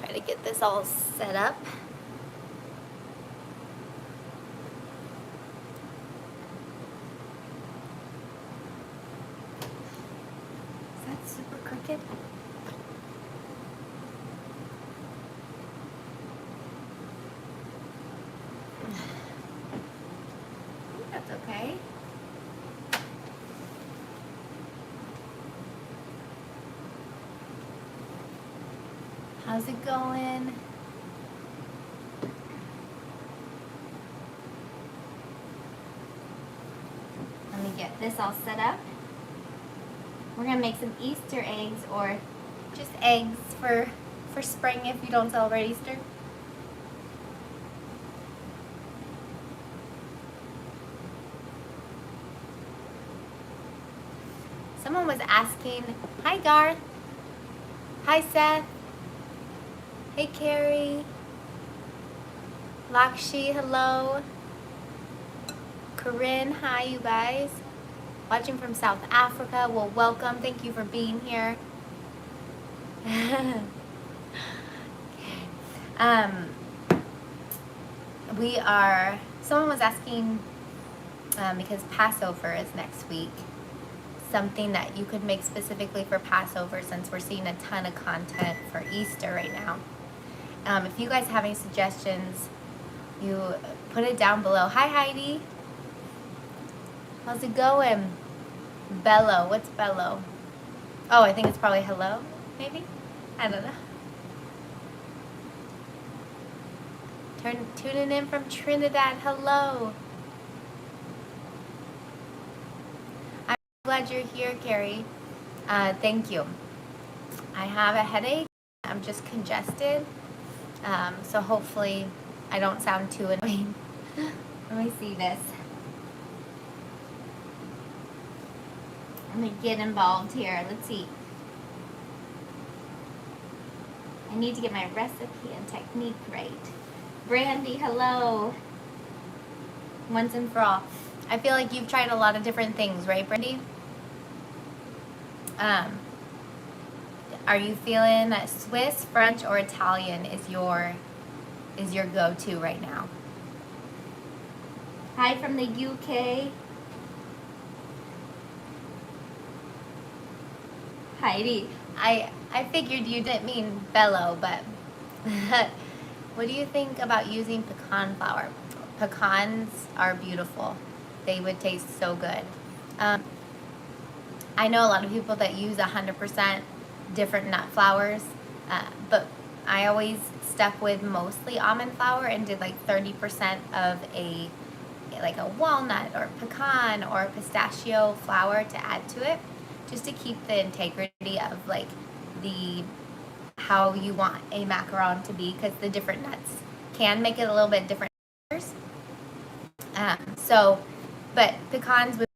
Try to get this all set up. Is that super crooked? I think that's okay. How's it going? Let me get this all set up. We're gonna make some Easter eggs, or just eggs for spring if you don't celebrate Easter. Someone was asking, hi Garth, hi Seth, hey Carrie, Lakshi, hello, Corinne, hi you guys. Watching from South Africa, well welcome, thank you for being here. Someone was asking, because Passover is next week, something that you could make specifically for Passover, since we're seeing a ton of content for Easter right now. If you guys have any suggestions, you put it down below. Hi Heidi, how's it going? Bello, what's bello? Oh, I think it's probably hello, maybe? I don't know. Tuning in from Trinidad, hello. I'm glad you're here, Carrie. Thank you. I have a headache. I'm just congested. So hopefully I don't sound too annoying. Let me see this. Let me get involved here. Let's see. I need to get my recipe and technique right. Brandy, hello. Once and for all. I feel like you've tried a lot of different things, right, Brandy? Are you feeling that Swiss, French, or Italian is your go-to right now? Hi from the UK. Heidi, I figured you didn't mean bellow, but what do you think about using pecan flour? Pecans are beautiful. They would taste so good. I know a lot of people that use 100% different nut flours, but I always stuck with mostly almond flour and did like 30% of a walnut or pecan or pistachio flour to add to it, just to keep the integrity of like how you want a macaron to be, because the different nuts can make it a little bit different. But pecans would.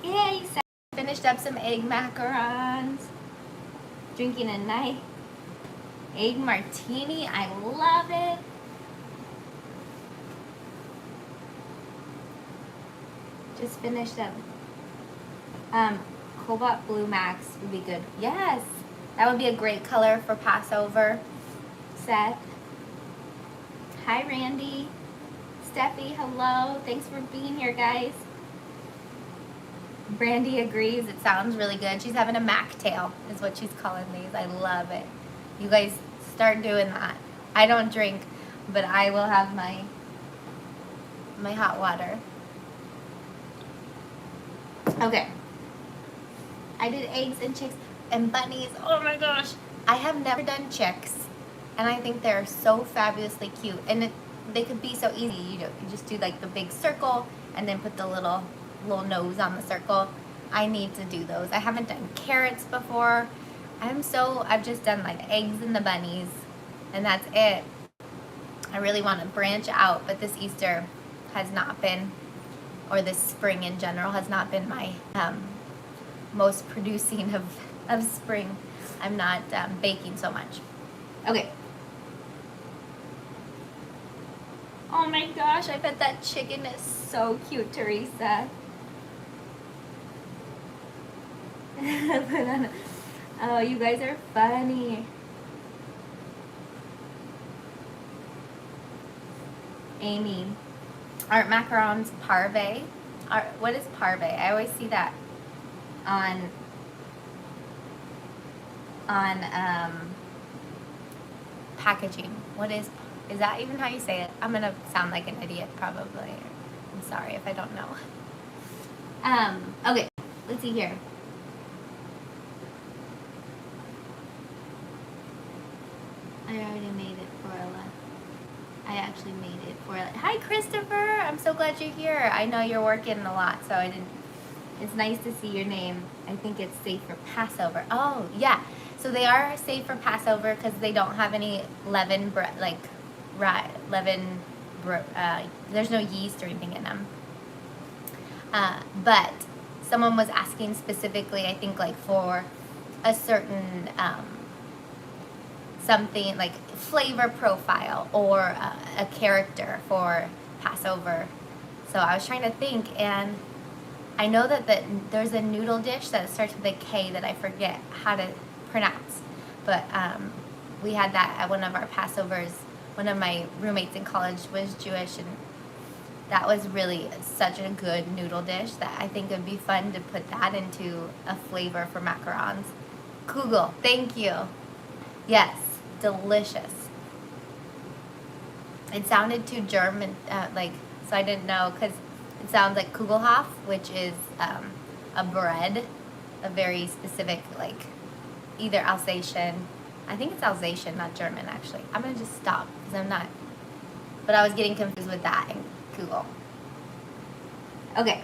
Yay! Finished up some egg macarons. Drinking a nice egg martini. I love it. Just finished up. Cobalt Blue Max would be good. Yes, that would be a great color for Passover. Seth. Hi, Randy. Steffi, hello. Thanks for being here, guys. Brandy agrees. It sounds really good. She's having a mac tail is what she's calling these. I love it. You guys start doing that. I don't drink, but I will have my hot water. Okay. I did eggs and chicks and bunnies. Oh my gosh. I have never done chicks, and I think they're so fabulously cute. And they could be so easy. You just do like the big circle and then put the little nose on the circle. I need to do those. I haven't done carrots before. I've just done like eggs and the bunnies, and that's it. I really want to branch out, but this Easter has not been, or this spring in general has not been my most producing of spring. I'm not baking so much. Okay. Oh my gosh, I bet that chicken is so cute, Teresa. Oh, you guys are funny. Amy, aren't macarons parve? What is parve? I always see that on packaging. What is that even how you say it? I'm gonna sound like an idiot probably. I'm sorry if I don't know. Okay, let's see here. I already made it for Ella. I actually made it for Ella. Hi, Christopher. I'm so glad you're here. I know you're working a lot, so I didn't. It's nice to see your name. I think it's safe for Passover. Oh, yeah. So they are safe for Passover because they don't have any leaven, there's no yeast or anything in them. But someone was asking specifically, I think, like for a certain something like flavor profile or a character for Passover. So I was trying to think, and I know that there's a noodle dish that starts with a K that I forget how to pronounce. But we had that at one of our Passovers. One of my roommates in college was Jewish, and that was really such a good noodle dish that I think it would be fun to put that into a flavor for macarons. Kugel, thank you. Yes, delicious. It sounded too German, so I didn't know, because it sounds like Kugelhof, which is a bread, a very specific, like, either Alsatian. I think it's Alsatian, not German, actually. I'm going to just stop, because I'm not. But I was getting confused with that and Kugel. Okay.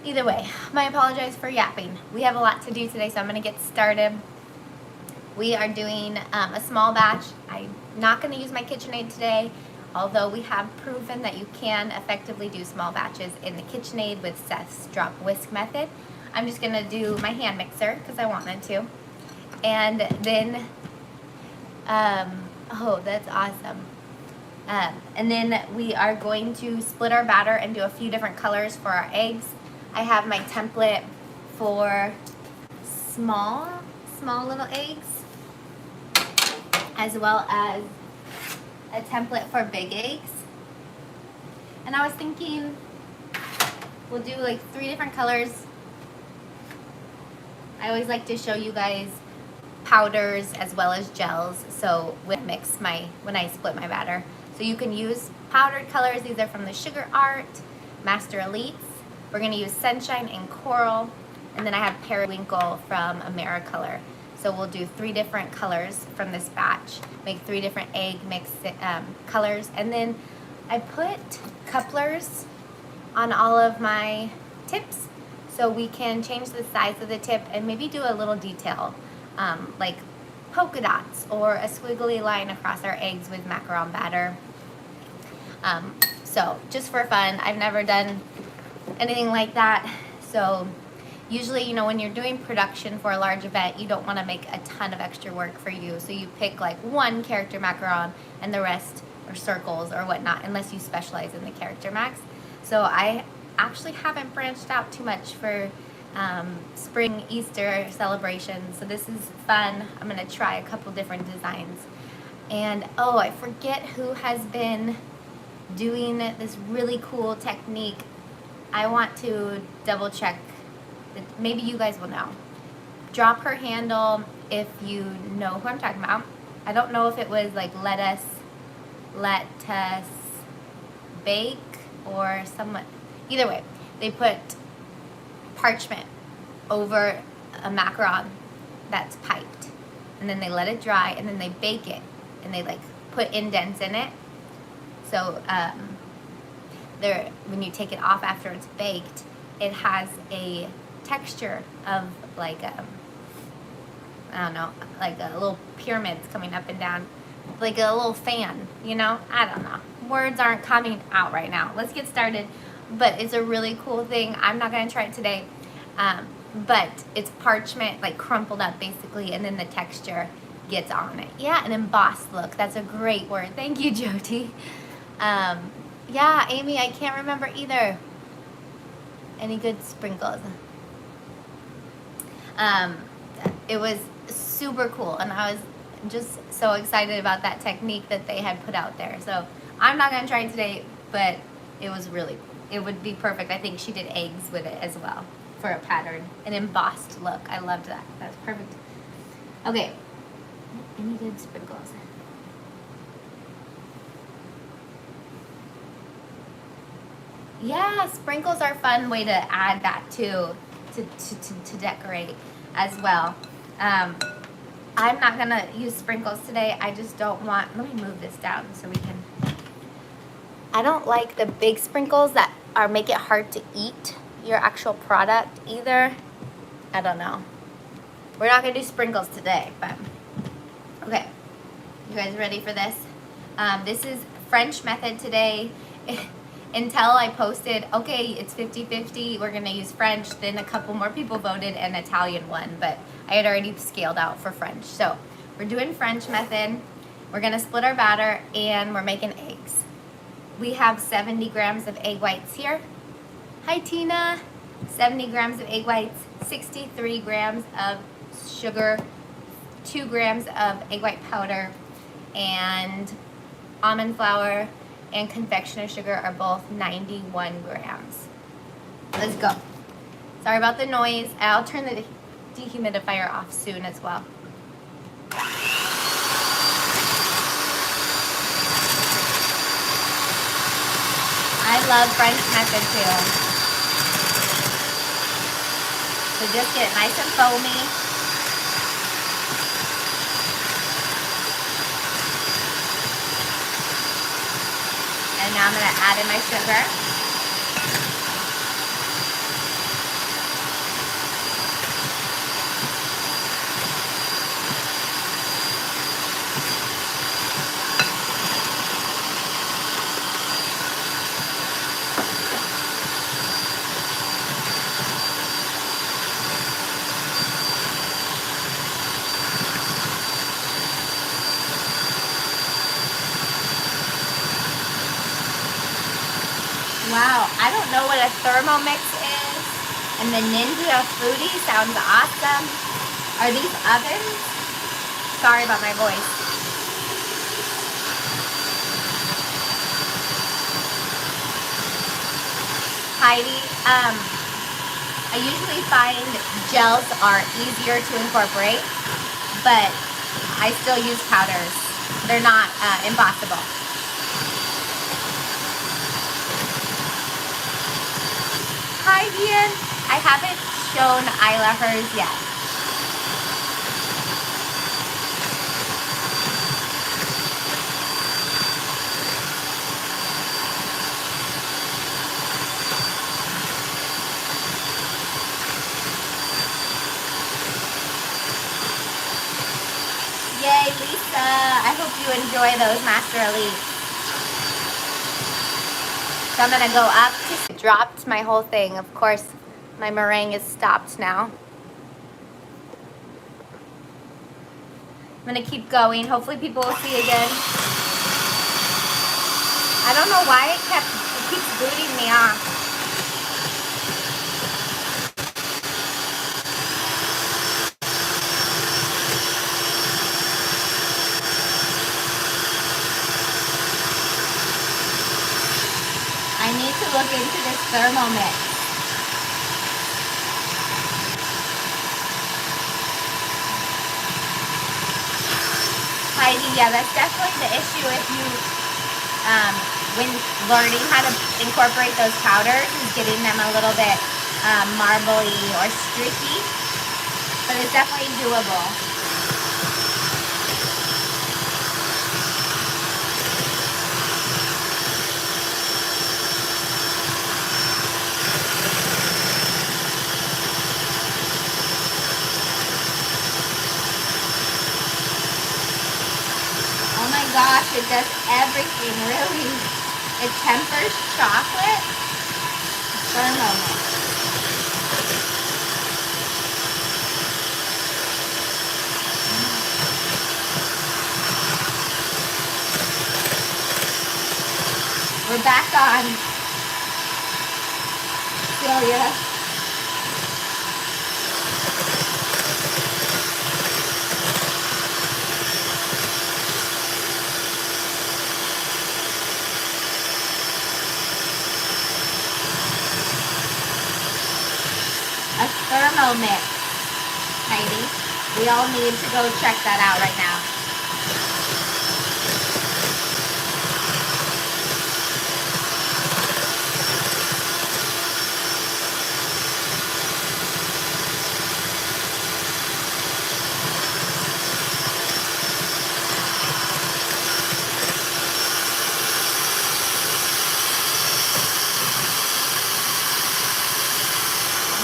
Either way, I apologize for yapping. We have a lot to do today, so I'm going to get started. We are doing a small batch. I'm not going to use my KitchenAid today, although we have proven that you can effectively do small batches in the KitchenAid with Seth's drop whisk method. I'm just going to do my hand mixer because I wanted to. And then, oh, that's awesome. And then we are going to split our batter and do a few different colors for our eggs. I have my template for small little eggs, as well as a template for big eggs. And I was thinking we'll do like 3 different colors. I always like to show you guys powders as well as gels, so when I split my batter. So you can use powdered colors. These are from the Sugar Art, Master Elites. We're going to use Sunshine and Coral, and then I have Periwinkle from Americolor. So we'll do 3 different colors from this batch, make 3 different egg mix colors, and then I put couplers on all of my tips so we can change the size of the tip and maybe do a little detail, like polka dots or a squiggly line across our eggs with macaron batter. So just for fun, I've never done anything like that. So usually, you know, when you're doing production for a large event, you don't want to make a ton of extra work for you. So you pick like 1 character macaron and the rest are circles or whatnot, unless you specialize in the character max. So I actually haven't branched out too much for spring Easter celebrations. So this is fun. I'm going to try a couple different designs. And oh, I forget who has been doing this really cool technique. I want to double check. Maybe you guys will know. Drop her handle if you know who I'm talking about. I don't know if it was like let us bake or somewhat. Either way, they put parchment over a macaron that's piped, and then they let it dry, and then they bake it, and they like put indents in it. So when you take it off after it's baked, it has a texture of like I don't know, like a little pyramids coming up and down, like a little fan, you know? I don't know. Words aren't coming out right now. Let's get started. But it's a really cool thing. I'm not going to try it today. But it's parchment, like crumpled up basically, and then the texture gets on it. Yeah, an embossed look. That's a great word. Thank you, Jody. Yeah, Amy, I can't remember either. Any good sprinkles? Um, it was super cool, and I was just so excited about that technique that they had put out there. So I'm not gonna try it today, but it was really cool. It would be perfect. I think she did eggs with it as well for a pattern, an embossed look. I loved that. That's perfect. Okay, I needed sprinkles. Yeah, sprinkles are a fun way to add that too, to decorate as well. I'm not gonna use sprinkles today. I just don't want, let me move this down so we can, I don't like the big sprinkles that make it hard to eat your actual product either. I don't know. We're not gonna do sprinkles today, but okay. You guys ready for this? This is French method today. Until I posted, okay, it's 50-50, we're gonna use French, then a couple more people voted and Italian won, but I had already scaled out for French. So we're doing French method. We're gonna split our batter and we're making eggs. We have 70 grams of egg whites here. Hi Tina. 70 grams of egg whites, 63 grams of sugar, 2 grams of egg white powder, and almond flour and confectioner sugar are both 91 grams. Let's go. Sorry about the noise. I'll turn the dehumidifier off soon as well. I love French method too. So just get it nice and foamy. And now I'm going to add in my sugar. Wow, I don't know what a Thermomix is, and the Ninja Foodie sounds awesome. Are these ovens? Sorry about my voice. Heidi, I usually find gels are easier to incorporate, but I still use powders. They're not impossible. Hi Ian, I haven't shown Isla hers yet. Yay Lisa, I hope you enjoy those Master Elite. So I'm gonna go up to, dropped my whole thing. Of course, my meringue is stopped now. I'm gonna keep going. Hopefully people will see again. I don't know why it keeps booting me off. I need to look into this Thermomix. Heidi, yeah, that's definitely the issue if you, when learning how to incorporate those powders, is getting them a little bit marbly or streaky, but it's definitely doable. Gosh, it does everything, really. It tempers chocolate. Thermomix. We're back on. Celia. thermo mix, Heidi. We all need to go check that out right now.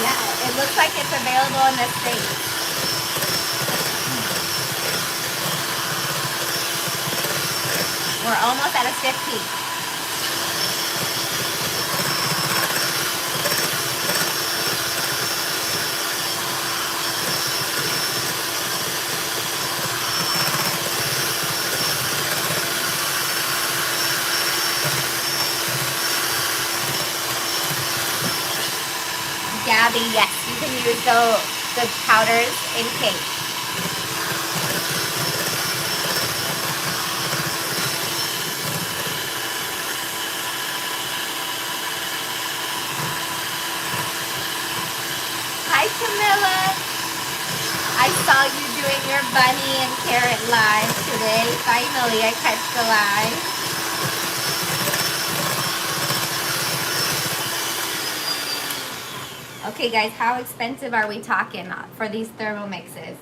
Yeah, it looks like it's available in the States. We're almost at a stiff peak. Gabby, yes, you can use the powders in cake. Hi, Camilla. I saw you doing your bunny and carrot live today. Finally, I catch the live. Okay, guys, how expensive are we talking for these thermo mixes?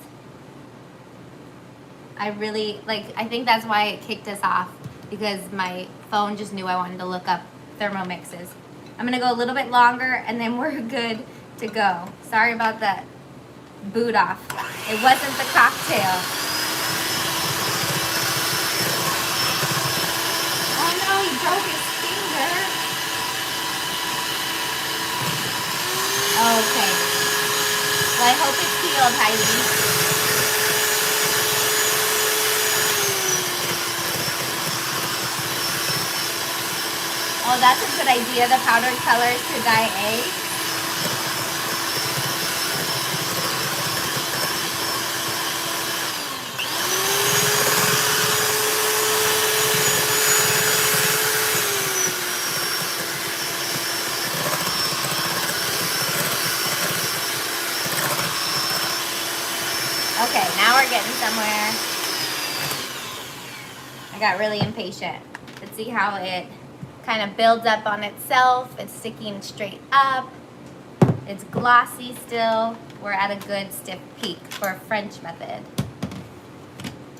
I think that's why it kicked us off, because my phone just knew I wanted to look up thermo mixes. I'm gonna go a little bit longer and then we're good to go. Sorry about that boot off. It wasn't the cocktail. Oh no, he broke his finger. Okay. Well, I hope it's healed, Heidi. Oh, that's a good idea, the powdered colors to dye eggs. Okay, now we're getting somewhere. I got really impatient. Let's see how it kind of builds up on itself. It's sticking straight up. It's glossy still. We're at a good stiff peak for a French method.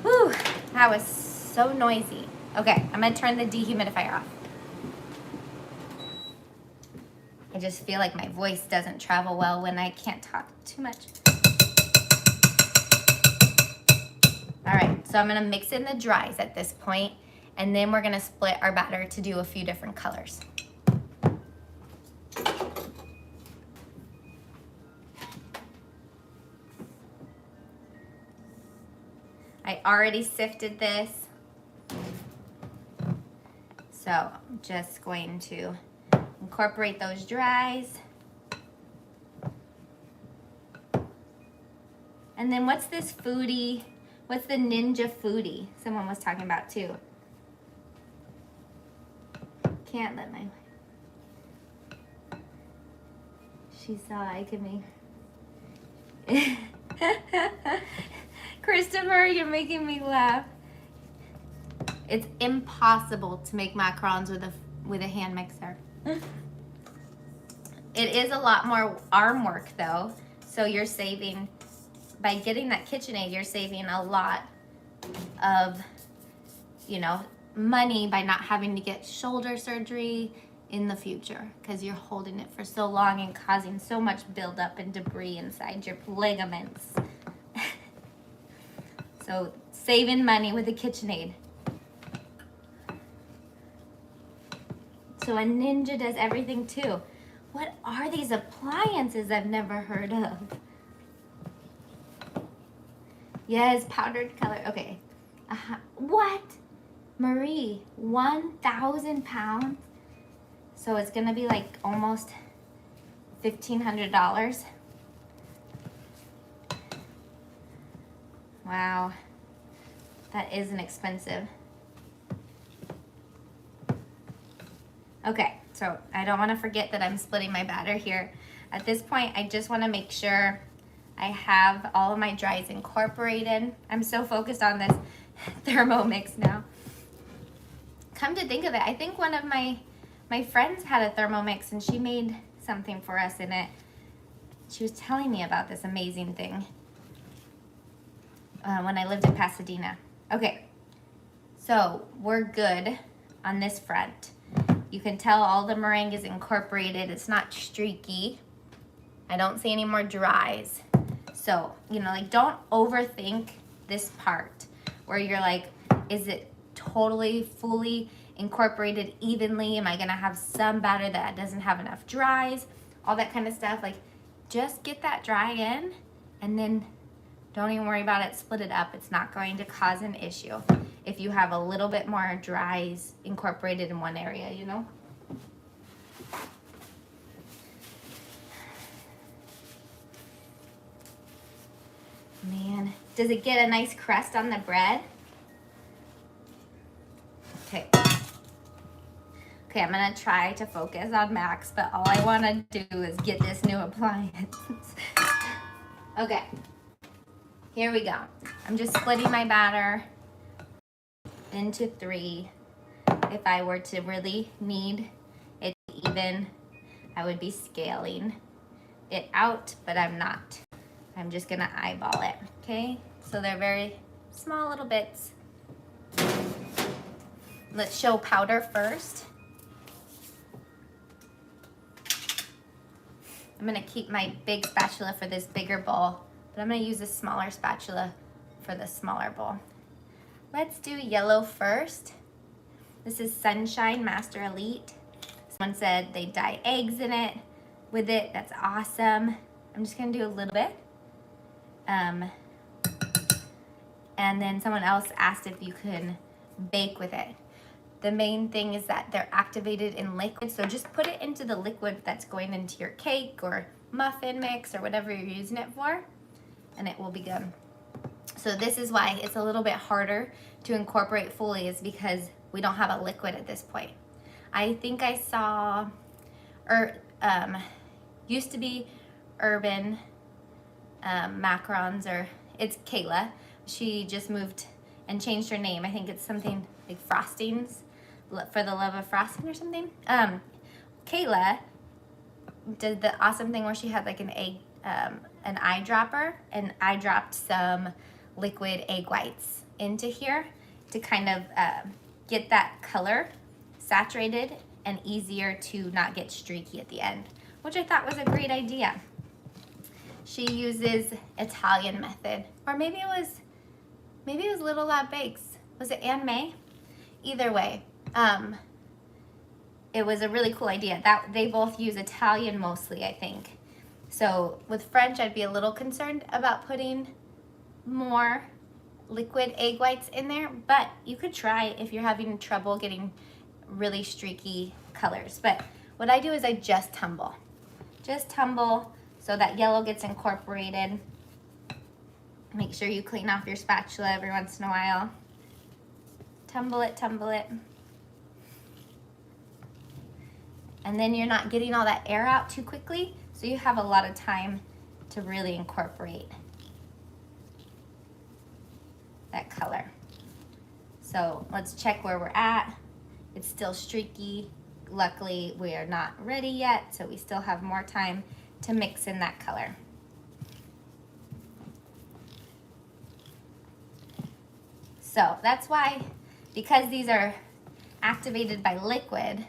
Whew, that was so noisy. Okay, I'm gonna turn the dehumidifier off. I just feel like my voice doesn't travel well when I can't talk too much. All right, so I'm gonna mix in the dries at this point, and then we're gonna split our batter to do a few different colors. I already sifted this, so I'm just going to incorporate those dries. And then what's this foodie? What's the Ninja Foodie? Someone was talking about too. Can't let my... She saw I could make... Christopher, you're making me laugh. It's impossible to make macarons with a hand mixer. It is a lot more arm work though, so you're saving... By getting that KitchenAid, you're saving a lot of, money by not having to get shoulder surgery in the future, because you're holding it for so long and causing so much buildup and debris inside your ligaments. So saving money with a KitchenAid. So a Ninja does everything too. What are these appliances I've never heard of? Yes, powdered color. Okay. What? Marie, 1,000 pounds? So it's going to be like almost $1,500. Wow. That isn't expensive. Okay, so I don't want to forget that I'm splitting my batter here. At this point, I just want to make sure I have all of my dries incorporated. I'm so focused on this Thermomix now. Come to think of it, I think one of my friends had a Thermomix and she made something for us in it. She was telling me about this amazing thing when I lived in Pasadena. Okay, so we're good on this front. You can tell all the meringue is incorporated. It's not streaky. I don't see any more dries. So, you know, like, don't overthink this part where you're like, is it totally fully incorporated evenly? Am I gonna have some batter that doesn't have enough dries? All that kind of stuff. Like, just get that dry in and then don't even worry about it. Split it up. It's not going to cause an issue if you have a little bit more dries incorporated in one area, you know? Man, does it get a nice crust on the bread? Okay. Okay, I'm gonna try to focus on Max, but all I wanna do is get this new appliance. Okay, here we go. I'm just splitting my batter into 3. If I were to really need it even, I would be scaling it out, but I'm not. I'm just gonna eyeball it, okay? So they're very small little bits. Let's show powder first. I'm gonna keep my big spatula for this bigger bowl, but I'm gonna use a smaller spatula for the smaller bowl. Let's do yellow first. This is Sunshine Master Elite. Someone said they dye eggs in it with it. That's awesome. I'm just gonna do a little bit. And then someone else asked if you can bake with it. The main thing is that they're activated in liquid, so just put it into the liquid that's going into your cake or muffin mix or whatever you're using it for, and it will be good. So this is why it's a little bit harder to incorporate fully, is because we don't have a liquid at this point. I think I saw, used to be Urban Macarons, or it's Kayla. She just moved and changed her name. I think it's something like Frostings, for the love of frosting or something. Kayla did the awesome thing where she had like an eyedropper, and I dropped some liquid egg whites into here to kind of get that color saturated and easier to not get streaky at the end, which I thought was a great idea. She uses Italian method, or maybe it was Little Lab Bakes. Was it Anne May? Either way, it was a really cool idea. That they both use Italian mostly, I think. So with French, I'd be a little concerned about putting more liquid egg whites in there, but you could try if you're having trouble getting really streaky colors. But what I do is I just tumble so that yellow gets incorporated. Make sure you clean off your spatula every once in a while. Tumble it. And then you're not getting all that air out too quickly, so you have a lot of time to really incorporate that color. So let's check where we're at. It's still streaky. Luckily, we are not ready yet, so we still have more time to mix in that color. So that's why, because these are activated by liquid,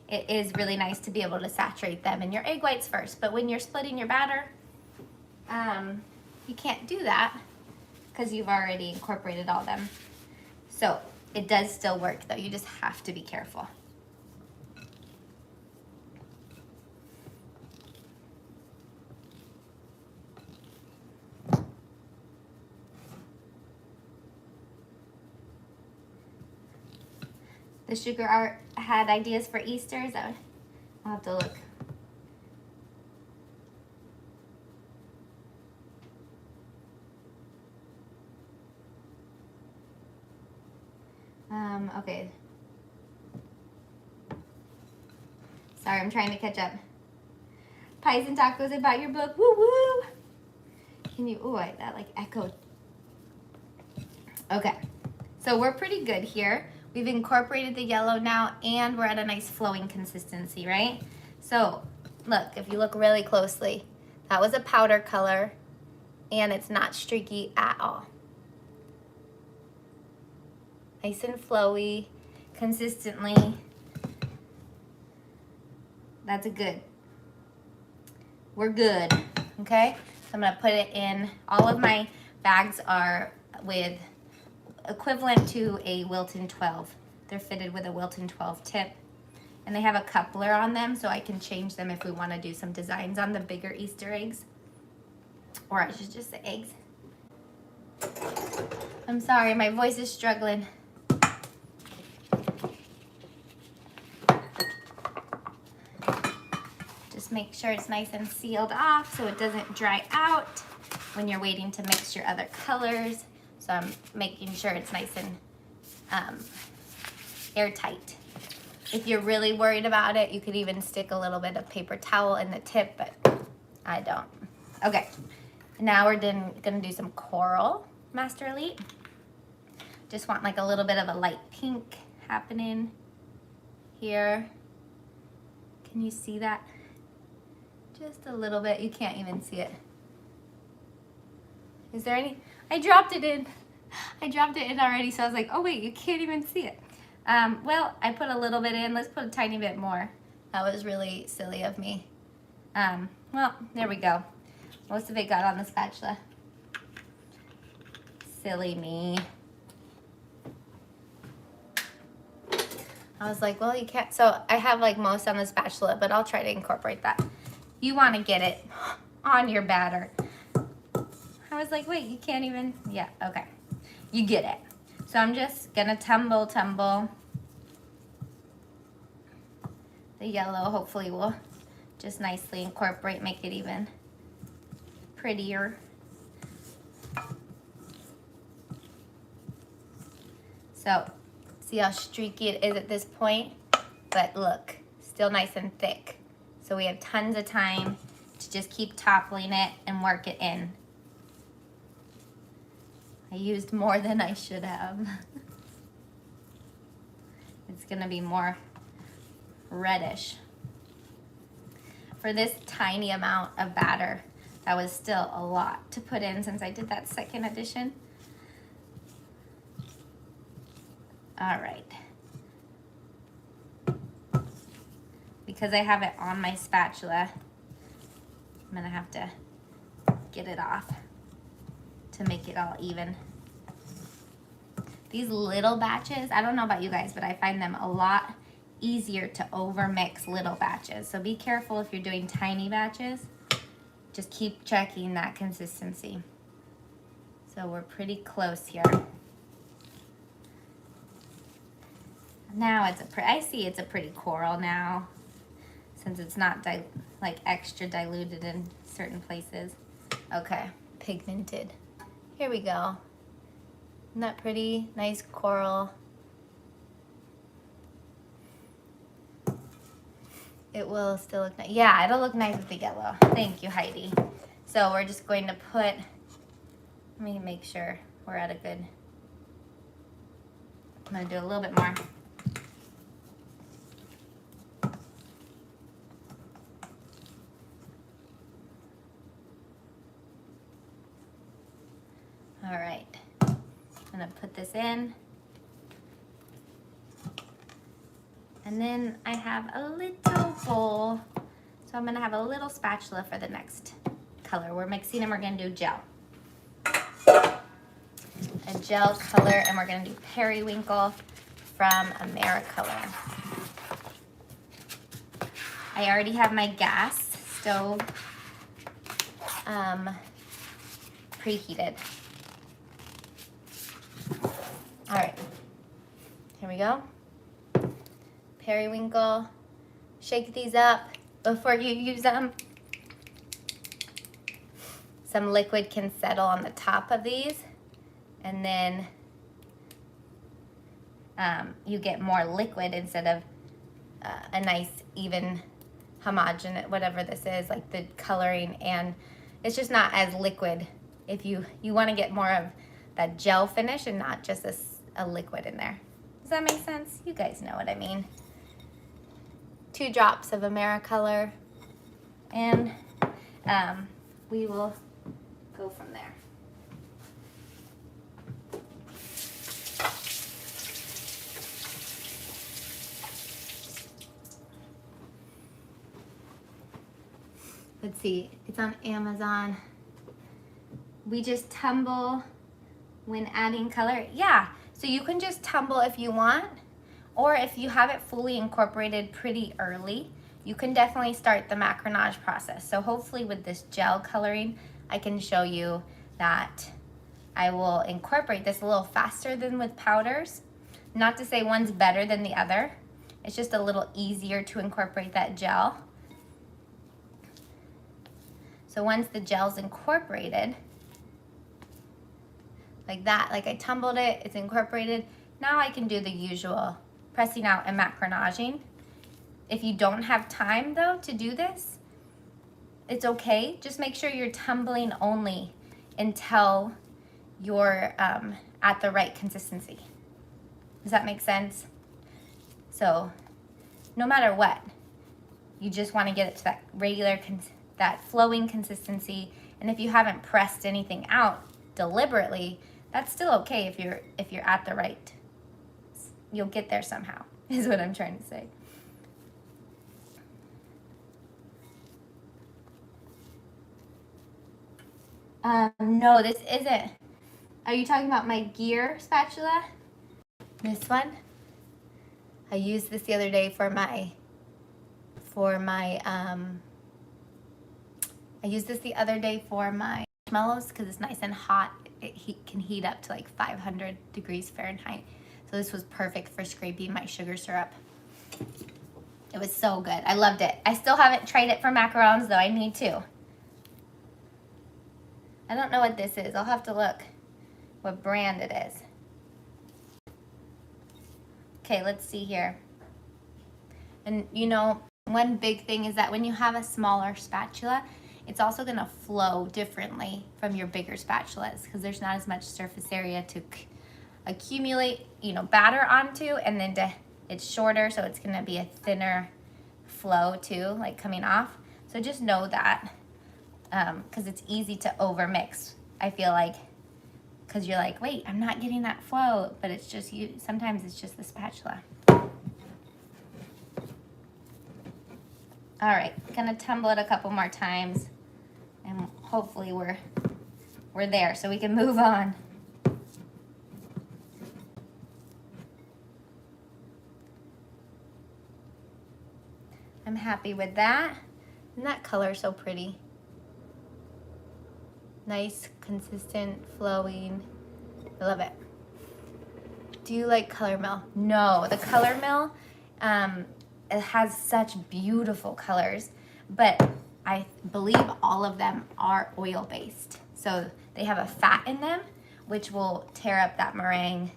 it is really nice to be able to saturate them in your egg whites first. But when you're splitting your batter, you can't do that because you've already incorporated all them. So it does still work though, you just have to be careful. The Sugar Art had ideas for Easter, is that? I'll have to look. Okay. Sorry, I'm trying to catch up. Pies and Tacos about your book, woo woo! Can you, ooh, that like echoed. Okay, so we're pretty good here. We've incorporated the yellow now, and we're at a nice flowing consistency, right? So look, if you look really closely, that was a powder color, and it's not streaky at all. Nice and flowy, consistently. That's a good. We're good, okay? So I'm gonna put it in. All of my bags are with equivalent to a Wilton 12. They're fitted with a Wilton 12 tip. And they have a coupler on them, so I can change them if we wanna do some designs on the bigger Easter eggs. Or I should just say eggs. I'm sorry, my voice is struggling. Just make sure it's nice and sealed off so it doesn't dry out when you're waiting to mix your other colors. So I'm making sure it's nice and airtight. If you're really worried about it, you could even stick a little bit of paper towel in the tip, but I don't. Okay, now we're gonna do some coral, Master Elite. Just want like a little bit of a light pink happening here. Can you see that? Just a little bit. You can't even see it. Is there any? I dropped it in. I dropped it in already, so I was like, oh wait, you can't even see it. Well, I put a little bit in. Let's put a tiny bit more. That was really silly of me. Well, there we go. Most of it got on the spatula. Silly me. I was like, well, you can't. So I have like most on the spatula, but I'll try to incorporate that. You want to get it on your batter. I was like, wait, you can't even, yeah, okay. You get it. So I'm just gonna tumble. The yellow hopefully will just nicely incorporate, make it even prettier. So see how streaky it is at this point? But look, still nice and thick. So we have tons of time to just keep toppling it and work it in. I used more than I should have. It's gonna be more reddish. For this tiny amount of batter, that was still a lot to put in since I did that second edition. All right. Because I have it on my spatula, I'm gonna have to get it off to make it all even. These little batches, I don't know about you guys, but I find them a lot easier to overmix little batches. So be careful if you're doing tiny batches. Just keep checking that consistency. So we're pretty close here. Now it's I see it's a pretty coral now, since it's not like extra diluted in certain places. Okay, pigmented. Here we go. Isn't that pretty? Nice coral. It will still look nice. Yeah, it'll look nice with the yellow. Thank you, Heidi. So we're just going to put, let me make sure we're at a good, I'm gonna do a little bit more. All right, I'm gonna put this in. And then I have a little bowl. So I'm gonna have a little spatula for the next color. We're mixing and we're gonna do gel. A gel color, and we're gonna do Periwinkle from Macaron. I already have my gas stove preheated. All right, here we go. Periwinkle, shake these up before you use them. Some liquid can settle on the top of these, and then you get more liquid instead of a nice even homogeneous, whatever this is, like the coloring, and it's just not as liquid if you want to get more of that gel finish and not just a liquid in there. Does that make sense? You guys know what I mean. 2 drops of Macaron, and we will go from there. Let's see, it's on Amazon. We just tumble when adding color. Yeah, so you can just tumble if you want, or if you have it fully incorporated pretty early, you can definitely start the macronage process. So hopefully with this gel coloring, I can show you that I will incorporate this a little faster than with powders. Not to say one's better than the other. It's just a little easier to incorporate that gel. So once the gel's incorporated, like that, like I tumbled it, it's incorporated. Now I can do the usual pressing out and macronaging. If you don't have time though to do this, it's okay. Just make sure you're tumbling only until you're at the right consistency. Does that make sense? So no matter what, you just want to get it to that regular, that flowing consistency. And if you haven't pressed anything out deliberately, that's still okay if you're at the right. You'll get there somehow, is what I'm trying to say. No, this isn't. Are you talking about my gear spatula? This one? I used this the other day for my I used this the other day for my marshmallows because it's nice and hot. It can heat up to like 500 degrees Fahrenheit. So this was perfect for scraping my sugar syrup. It was so good. I loved it. I still haven't tried it for macarons though. I need to. I don't know what this is. I'll have to look what brand it is. Okay, let's see here. And you know, one big thing is that when you have a smaller spatula, it's also gonna flow differently from your bigger spatulas because there's not as much surface area to accumulate, you know, batter onto, and then it's shorter, so it's gonna be a thinner flow too, like coming off. So just know that, because it's easy to overmix, I feel like, because you're like, wait, I'm not getting that flow, but it's just you. Sometimes it's just the spatula. All right, gonna tumble it a couple more times, and hopefully we're there so we can move on. I'm happy with that. And that color is so pretty. Nice, consistent, flowing. I love it. Do you like color mill? No, the color mill, it has such beautiful colors, but I believe all of them are oil-based. So they have a fat in them, which will tear up that meringue.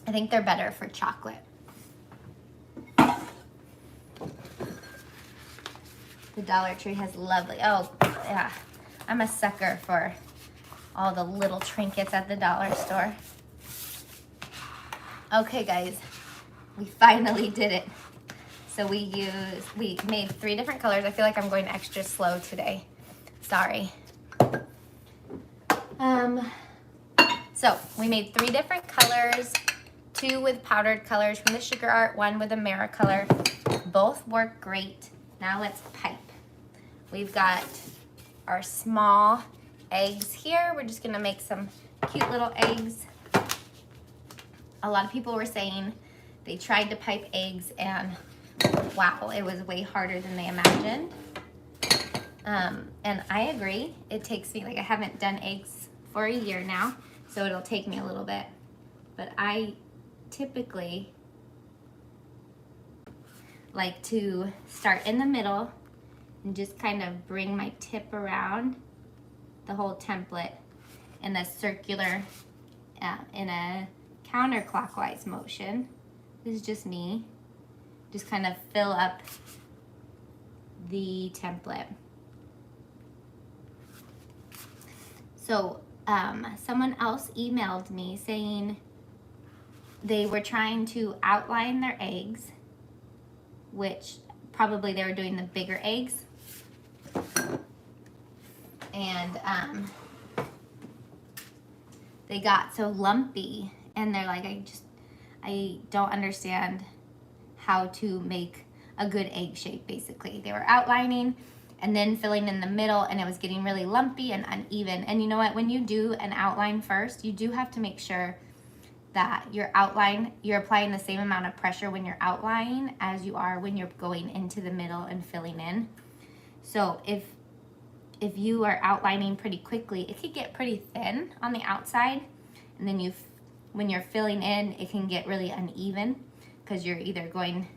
I think they're better for chocolate. The Dollar Tree has lovely, oh yeah, I'm a sucker for all the little trinkets at the dollar store. Okay guys, we finally did it. So we made 3 different colors. I feel like I'm going extra slow today. Sorry. So we made 3 different colors, 2 with powdered colors from the Sugar Art, 1 with a Macaron. Both work great. Now let's pipe. We've got our small eggs here. We're just gonna make some cute little eggs. A lot of people were saying they tried to pipe eggs and wow, it was way harder than they imagined. And I agree. It takes me, like I haven't done eggs for a year now, so it'll take me a little bit. But I typically like to start in the middle and just kind of bring my tip around the whole template in a circular, in a counterclockwise motion. This is just me. Just kind of fill up the template. So someone else emailed me saying they were trying to outline their eggs, which probably they were doing the bigger eggs. And they got so lumpy, and they're like, I don't understand how to make a good egg shape, basically. They were outlining and then filling in the middle, and it was getting really lumpy and uneven. And you know what, when you do an outline first, you do have to make sure that your outline, you're applying the same amount of pressure when you're outlining as you are when you're going into the middle and filling in. So if you are outlining pretty quickly, it could get pretty thin on the outside, and then when you're filling in, it can get really uneven because you're either going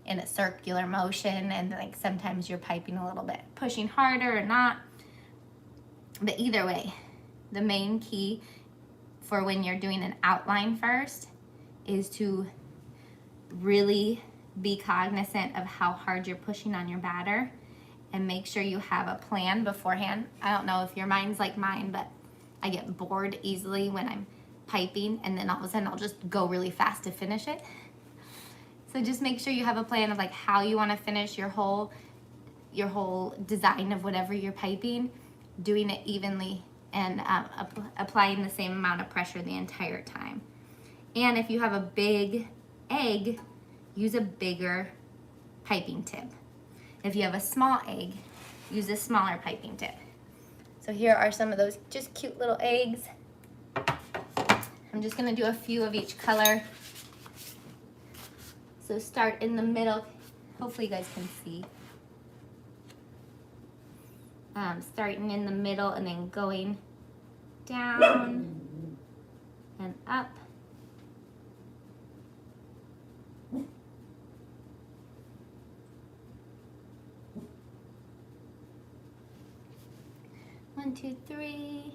in a circular motion, and like sometimes you're piping a little bit, pushing harder or not. But either way, the main key for when you're doing an outline first is to really be cognizant of how hard you're pushing on your batter, and make sure you have a plan beforehand. I don't know if your mind's like mine, but I get bored easily when I'm piping, and then all of a sudden I'll just go really fast to finish it. So just make sure you have a plan of like how you want to finish your whole design of whatever you're piping, doing it evenly, and applying the same amount of pressure the entire time. And if you have a big egg, use a bigger piping tip. If you have a small egg, use a smaller piping tip. So here are some of those just cute little eggs. I'm just gonna do a few of each color. So start in the middle. Hopefully you guys can see. Starting in the middle and then going down and up. One, two, three.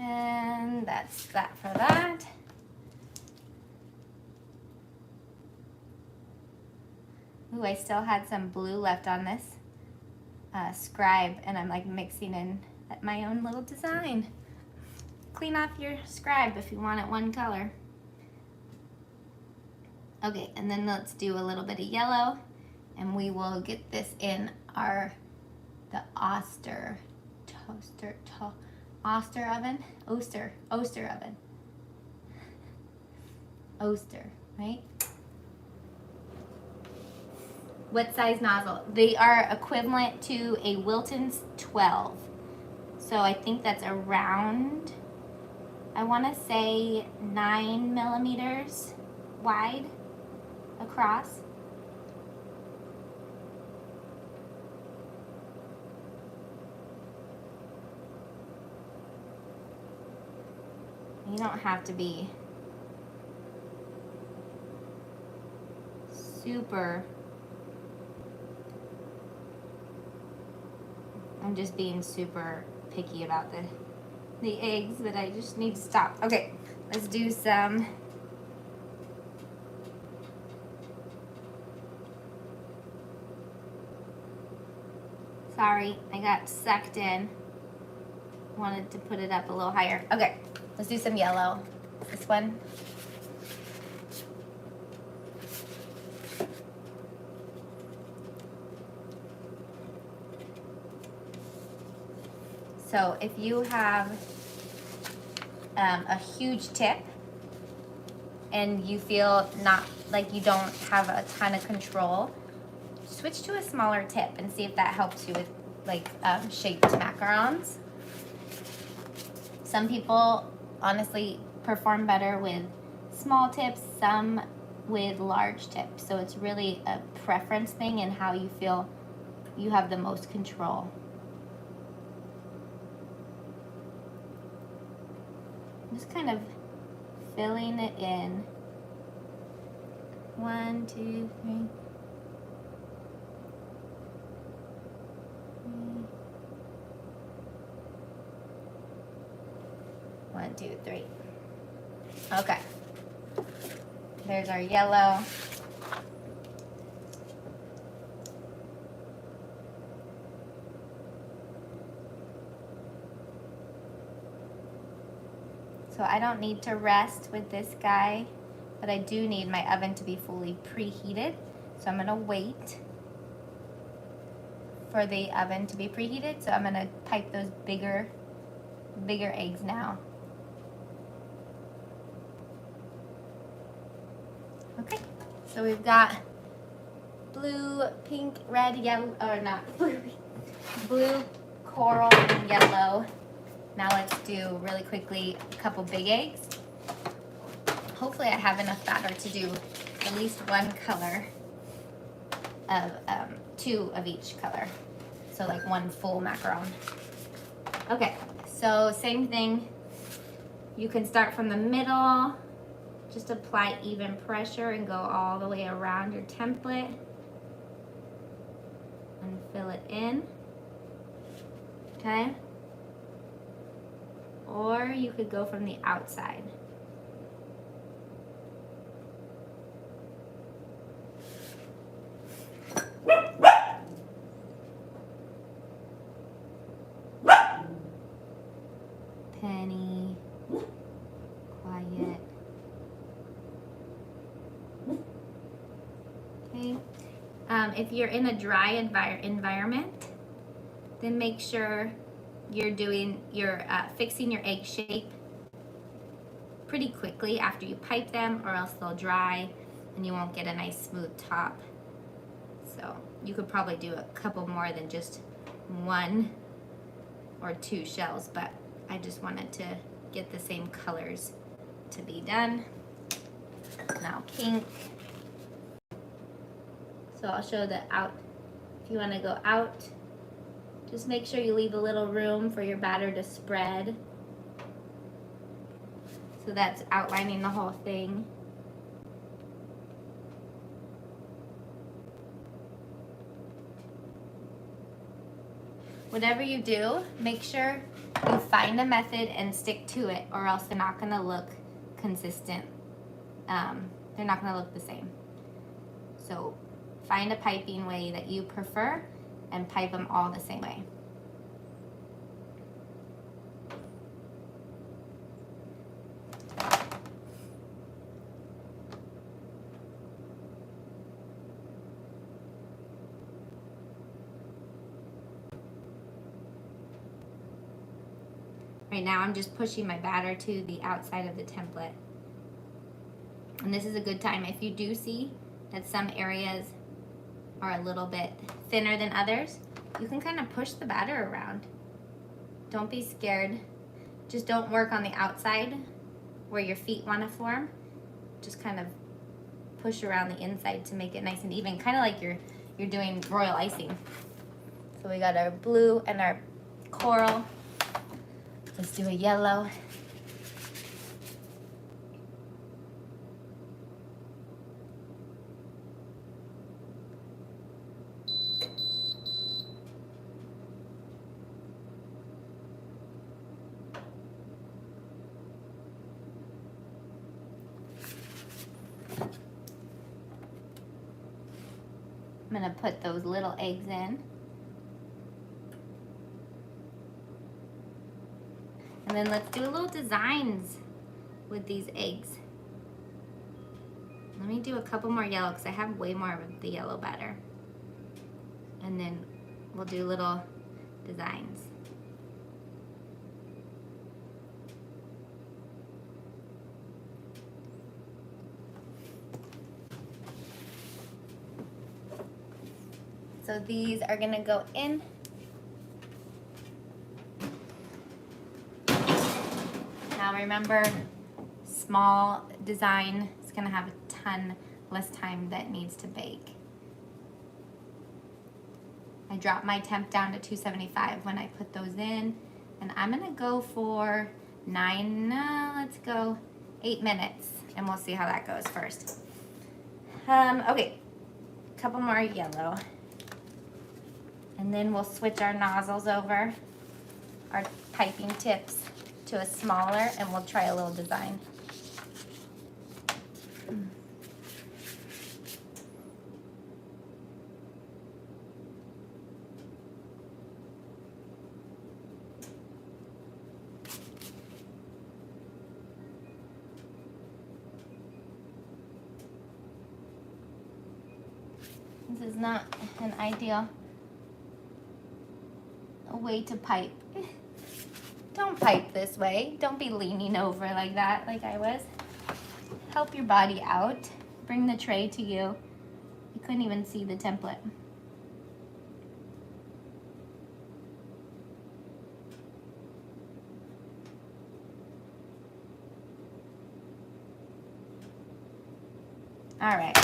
And that's that for that. Ooh, I still had some blue left on this scribe, and I'm like mixing in my own little design. Clean off your scribe if you want it one color. Okay, and then let's do a little bit of yellow, and we will get this in the Oster oven. Oster, right? What size nozzle? They are equivalent to a Wilton's 12. So I think that's around, I want to say 9 millimeters wide across. You don't have to be super. I'm just being super picky about the eggs, but I just need to stop. Okay, let's do some. Sorry, I got sucked in. Wanted to put it up a little higher. Okay, let's do some yellow. This one. So if you have a huge tip and you feel not like you don't have a ton of control, switch to a smaller tip and see if that helps you with like shaped macarons. Some people honestly perform better with small tips, some with large tips. So it's really a preference thing and how you feel you have the most control. Just kind of filling it in. 1, 2, 3. 1, 2, 3. Okay. There's our yellow. So I don't need to rest with this guy, but I do need my oven to be fully preheated. So I'm gonna wait for the oven to be preheated. So I'm gonna pipe those bigger eggs now. Okay, so we've got blue, pink, red, yellow, or not blue, blue, coral, and yellow. Now let's do really quickly a couple big eggs. Hopefully I have enough batter to do at least one color of, 2 of each color. So like 1 full macaron. Okay, so same thing. You can start from the middle, just apply even pressure and go all the way around your template and fill it in, okay? Or you could go from the outside. Penny, quiet. Okay. If you're in a dry environment, then make sure you're fixing your egg shape pretty quickly after you pipe them, or else they'll dry and you won't get a nice smooth top. So you could probably do a couple more than just 1 or 2 shells, but I just wanted to get the same colors to be done. Now pink. So I'll show the out. If you want to go out, just make sure you leave a little room for your batter to spread. So that's outlining the whole thing. Whatever you do, make sure you find a method and stick to it, or else they're not gonna look consistent. They're not gonna look the same. So find a piping way that you prefer and pipe them all the same way. Right now I'm just pushing my batter to the outside of the template. And this is a good time. If you do see that some areas are a little bit thinner than others, you can kind of push the batter around. Don't be scared. Just don't work on the outside where your feet want to form. Just kind of push around the inside to make it nice and even, kind of like you're doing royal icing. So we got our blue and our coral. Let's do a yellow. I'm gonna put those little eggs in. And then let's do little designs with these eggs. Let me do a couple more yellow because I have way more of the yellow batter. And then we'll do little designs. So these are gonna go in. Now remember, small design is gonna have a ton less time that needs to bake. I dropped my temp down to 275 when I put those in, and I'm gonna go for 8 minutes, and we'll see how that goes first. Okay, a couple more yellow. And then we'll switch our nozzles over, our piping tips to a smaller, and we'll try a little design. not an ideal way to pipe. Don't pipe this way. Don't be leaning over like that, like I was. Help your body out. Bring the tray to you. You couldn't even see the template. All right.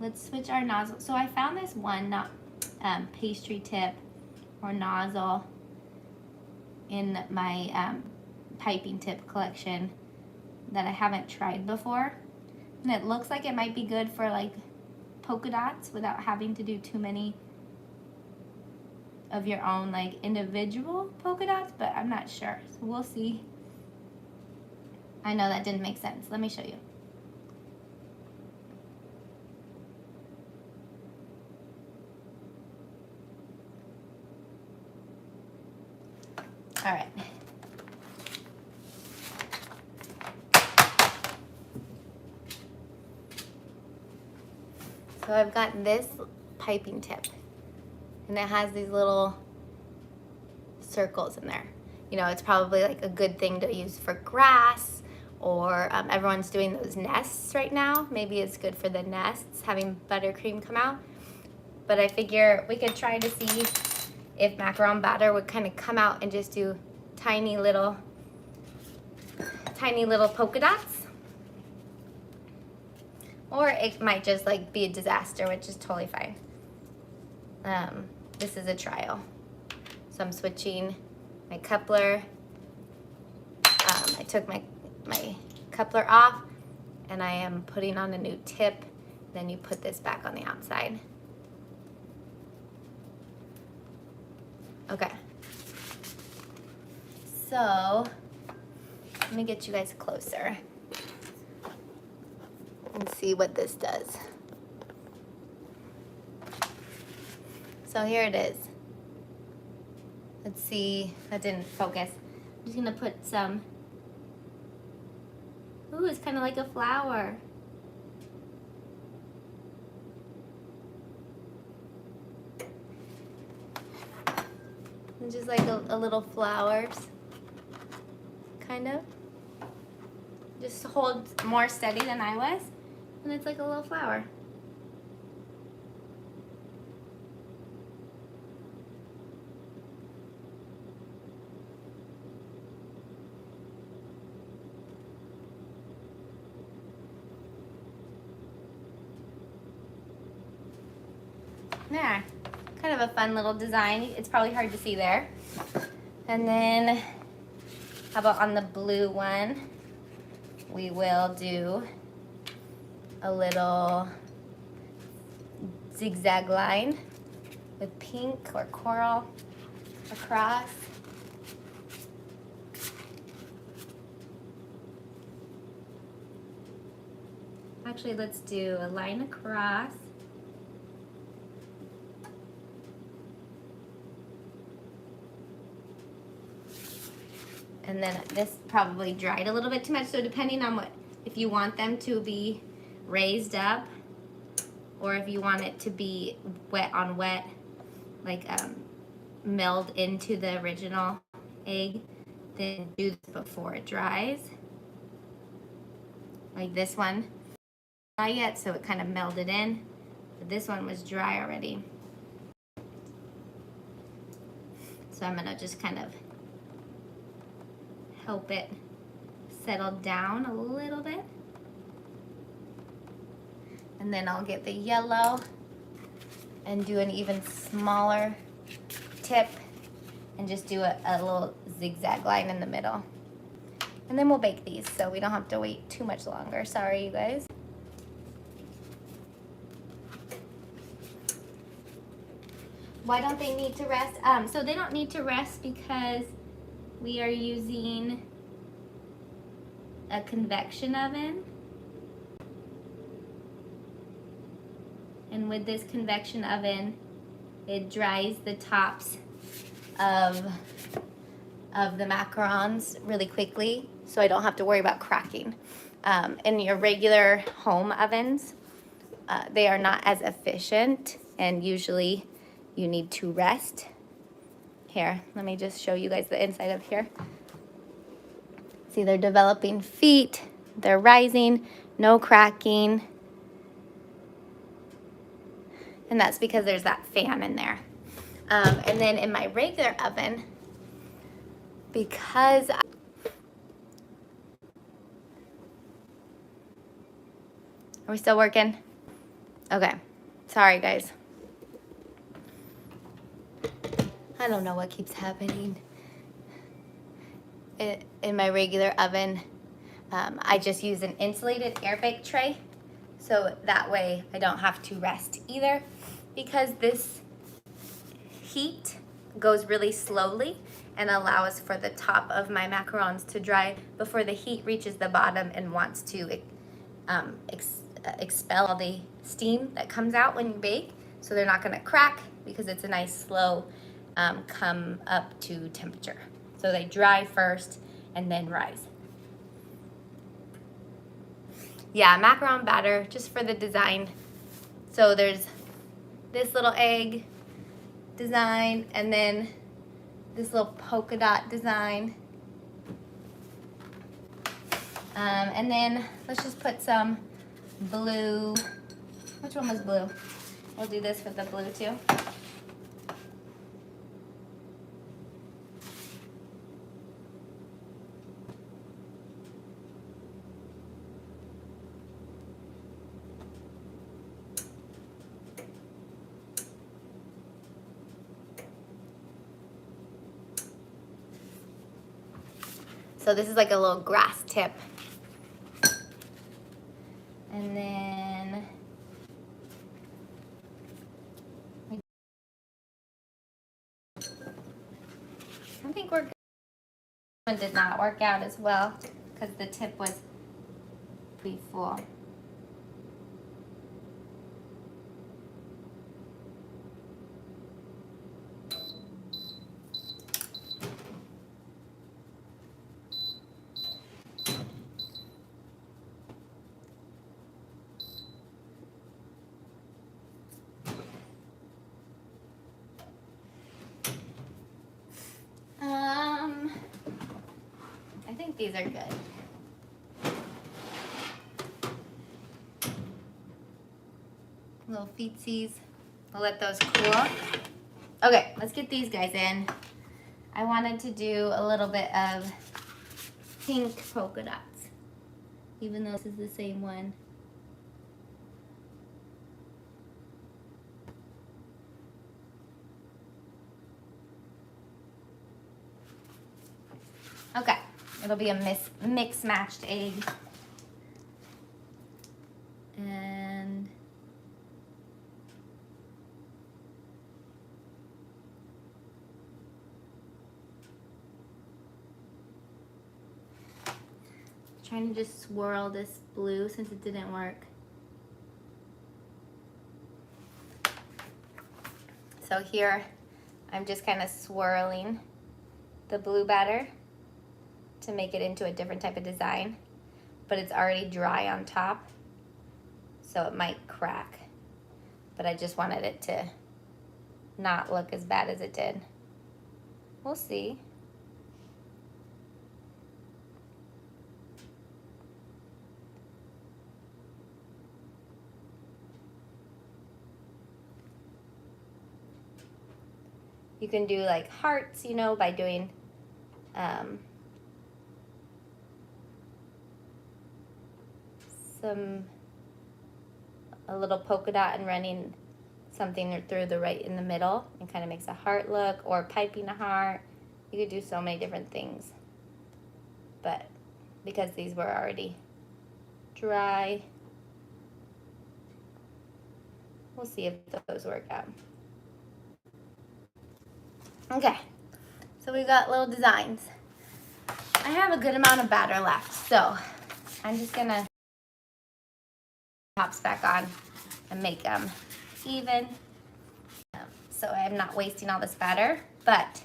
Let's switch our nozzle. So I found this one pastry tip or nozzle in my piping tip collection that I haven't tried before. And it looks like it might be good for like polka dots without having to do too many of your own like individual polka dots, but I'm not sure. So we'll see. I know that didn't make sense. Let me show you. All right. So I've got this piping tip, and it has these little circles in there. You know, it's probably like a good thing to use for grass, or everyone's doing those nests right now. Maybe it's good for the nests, having buttercream come out. But I figure we could try to see if macaron batter would kind of come out and just do tiny little polka dots. Or it might just like be a disaster, which is totally fine. This is a trial. So I'm switching my coupler. I took my coupler off, and I am putting on a new tip. Then you put this back on the outside. Okay. So let me get you guys closer and see what this does. So here it is. Let's see, that didn't focus. I'm just gonna put some, ooh, it's kind of like a flower. And just like a little flowers, kind of. Just holds more steady than I was, and it's like a little flower. There, kind of a fun little design. It's probably hard to see there. And then, how about on the blue one? We will do a little zigzag line with pink or coral across. Actually, let's do a line across. And then this probably dried a little bit too much, so depending on if you want them to be raised up, or if you want it to be wet on wet, like meld into the original egg, then do this before it dries. Like this one, not yet, so it kind of melded in, but this one was dry already. So I'm gonna just kind of help it settle down a little bit. And then I'll get the yellow and do an even smaller tip and just do a little zigzag line in the middle. And then we'll bake these so we don't have to wait too much longer. Sorry, you guys. Why don't they need to rest? So they don't need to rest because we are using a convection oven. And with this convection oven, it dries the tops of the macarons really quickly, so I don't have to worry about cracking. In your regular home ovens, they are not as efficient, and usually you need to rest. Here, let me just show you guys the inside of here. See, they're developing feet, they're rising, no cracking. And that's because there's that fan in there. And then in my regular oven, because are we still working? Okay, sorry guys. I don't know what keeps happening. In my regular oven, I just use an insulated air bake tray, so that way I don't have to rest either, because this heat goes really slowly and allows for the top of my macarons to dry before the heat reaches the bottom and wants to expel all the steam that comes out when you bake, so they're not going to crack because it's a nice slow come up to temperature. So they dry first and then rise. Yeah, macaron batter just for the design. So there's this little egg design and then this little polka dot design. And then let's just put some blue. Which one was blue? We'll do this with the blue too. So this is like a little grass tip. And then I think we're good. This one did not work out as well because the tip was pretty full. I think these are good. Little feetsies. We'll let those cool. Okay, let's get these guys in. I wanted to do a little bit of pink polka dots, even though this is the same one. Okay, it'll be a mix matched egg. And trying to just swirl this blue since it didn't work. So here, I'm just kind of swirling the blue batter to make it into a different type of design, but it's already dry on top, so it might crack. But I just wanted it to not look as bad as it did. We'll see. You can do like hearts, you know, by doing a little polka dot and running something through the right in the middle and kind of makes a heart look, or piping a heart. You could do so many different things, but because these were already dry, we'll see if those work out. Okay, so we got little designs. I have a good amount of batter left, so I'm just gonna tops back on and make them even. So I'm not wasting all this batter, but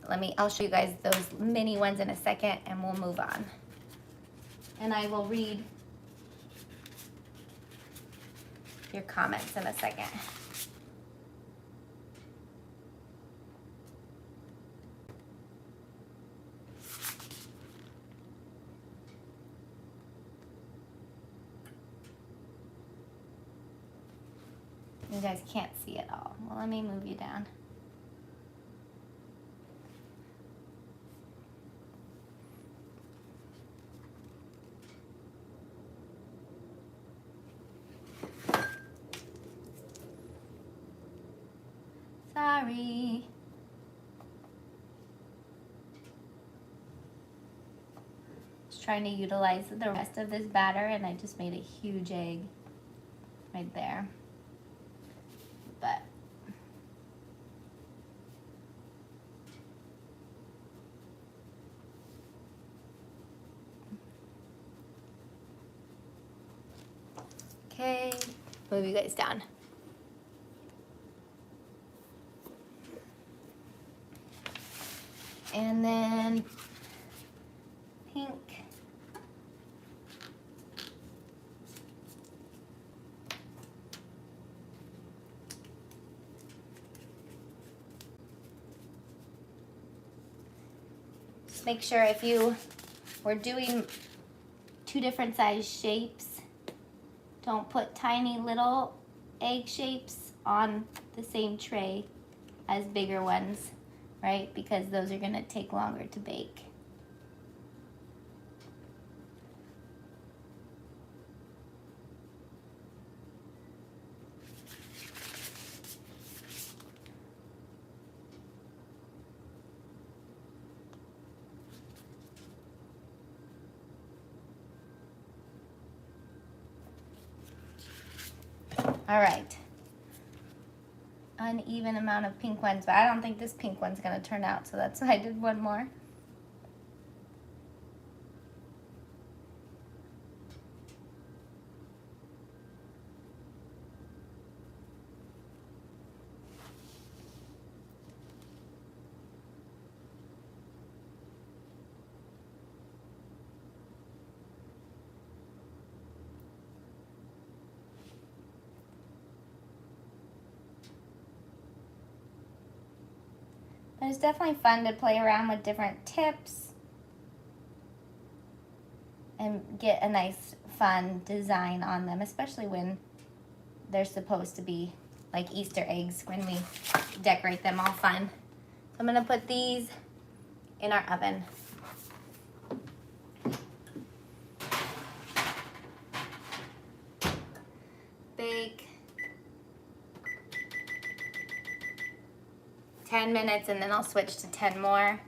I'll show you guys those mini ones in a second and we'll move on. And I will read your comments in a second. You guys can't see it all. Well, let me move you down. Sorry. Just trying to utilize the rest of this batter, and I just made a huge egg right there. But okay, move you guys down. And then pink. Just make sure if you were doing 2 different size shapes, don't put tiny little egg shapes on the same tray as bigger ones, right? Because those are gonna take longer to bake. All right. Uneven amount of pink ones, but I don't think this pink one's gonna turn out, so that's why I did one more. But it's definitely fun to play around with different tips and get a nice, fun design on them, especially when they're supposed to be like Easter eggs when we decorate them all fun. So I'm gonna put these in our oven. Bake 10 minutes and then I'll switch to 10 more.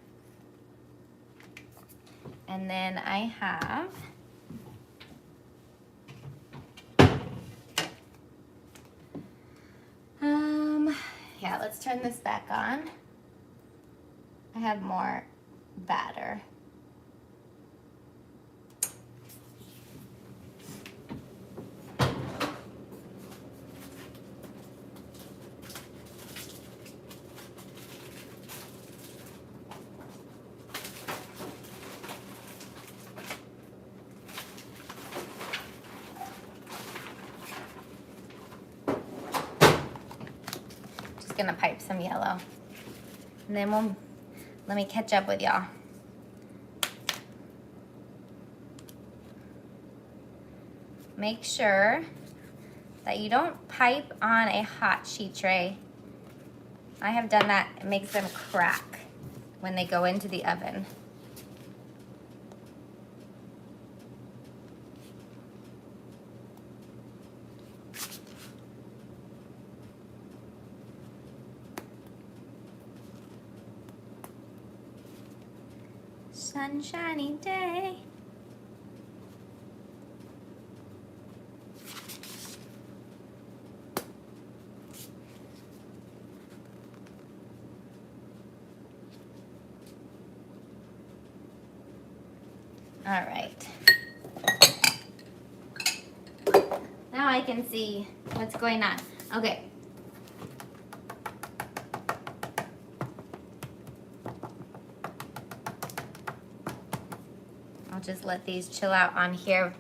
And then I have yeah, let's turn this back on. I have more batter. Gonna pipe some yellow, and then let me catch up with y'all. Make sure that you don't pipe on a hot sheet tray. I have done that. It makes them crack when they go into the oven. Sunshiny day. All right. Now I can see what's going on. Okay. I'll just let these chill out on here.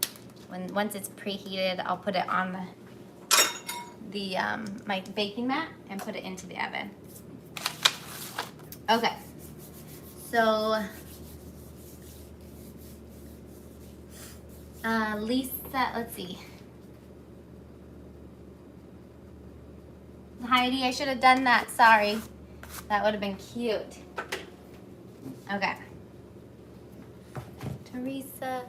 Once it's preheated, I'll put it on the the my baking mat and put it into the oven. Okay, so Lisa, let's see. Heidi, I should have done that. Sorry, that would have been cute. Okay, Teresa.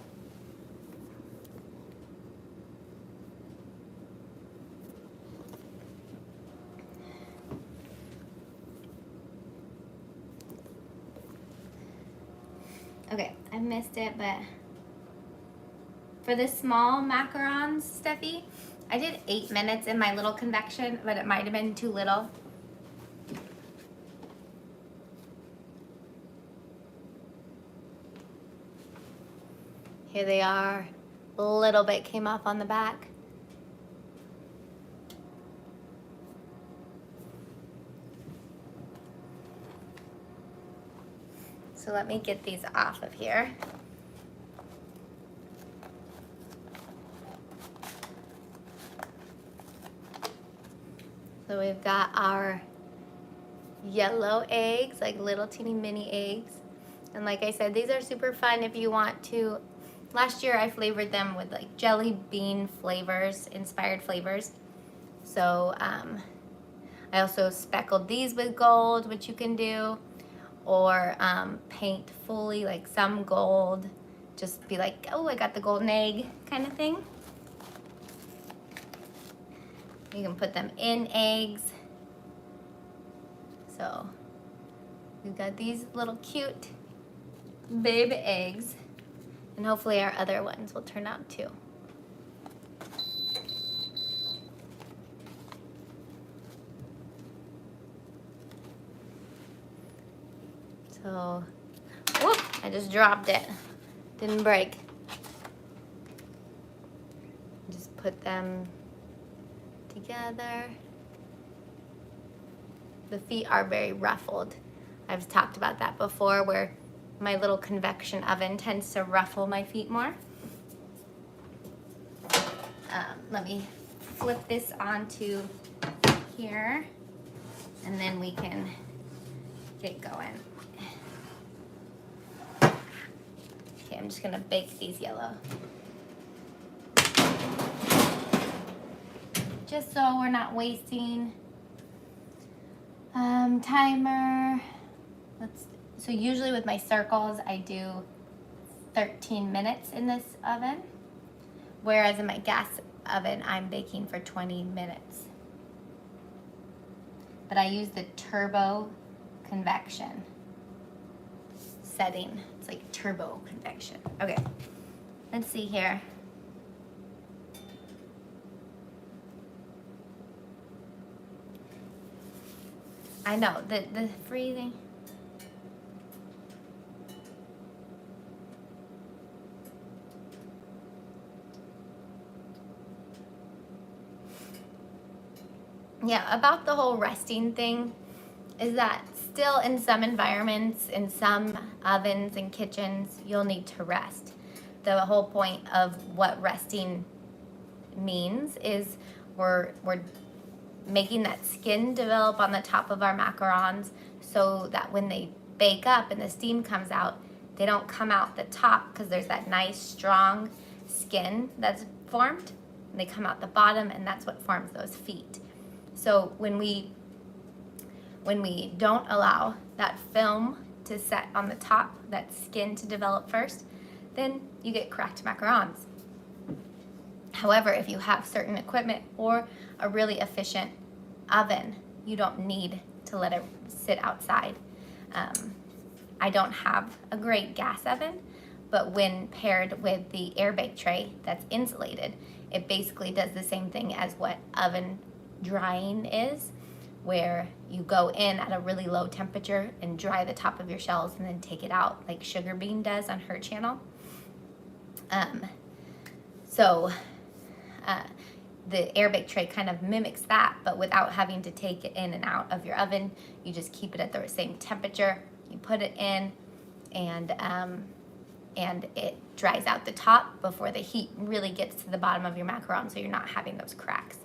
Okay, I missed it, but for the small macarons, Steffi, I did 8 minutes in my little convection, but it might have been too little. Here they are. A little bit came off on the back. So let me get these off of here. So we've got our yellow eggs, like little teeny mini eggs. And like I said, these are super fun if you want to. Last year I flavored them with like jelly bean flavors, inspired flavors. So I also speckled these with gold, which you can do. Or paint fully, like some gold. Just be like, oh, I got the golden egg kind of thing. You can put them in eggs. So we've got these little cute baby eggs. And hopefully our other ones will turn out too. So, whoop, I just dropped it. Didn't break. Just put them together. The feet are very ruffled. I've talked about that before, where my little convection oven tends to ruffle my feet more. Let me flip this onto here, and then we can get going. Okay, I'm just gonna bake these yellow. Just so we're not wasting timer. So usually with my circles, I do 13 minutes in this oven, whereas in my gas oven, I'm baking for 20 minutes. But I use the turbo convection setting. It's like turbo convection. Okay, let's see here. I know, the freezing. Yeah, about the whole resting thing is that still in some environments, in some ovens and kitchens, you'll need to rest. The whole point of what resting means is we're making that skin develop on the top of our macarons so that when they bake up and the steam comes out, they don't come out the top because there's that nice strong skin that's formed. And they come out the bottom, and that's what forms those feet. So when we don't allow that film to set on the top, that skin to develop first, then you get cracked macarons. However, if you have certain equipment or a really efficient oven, you don't need to let it sit outside. I don't have a great gas oven, but when paired with the air bake tray that's insulated, it basically does the same thing as what oven drying is, where you go in at a really low temperature and dry the top of your shells and then take it out like Sugar Bean does on her channel. The air bake tray kind of mimics that, but without having to take it in and out of your oven. You just keep it at the same temperature. You put it in, and it dries out the top before the heat really gets to the bottom of your macaron, so you're not having those cracks.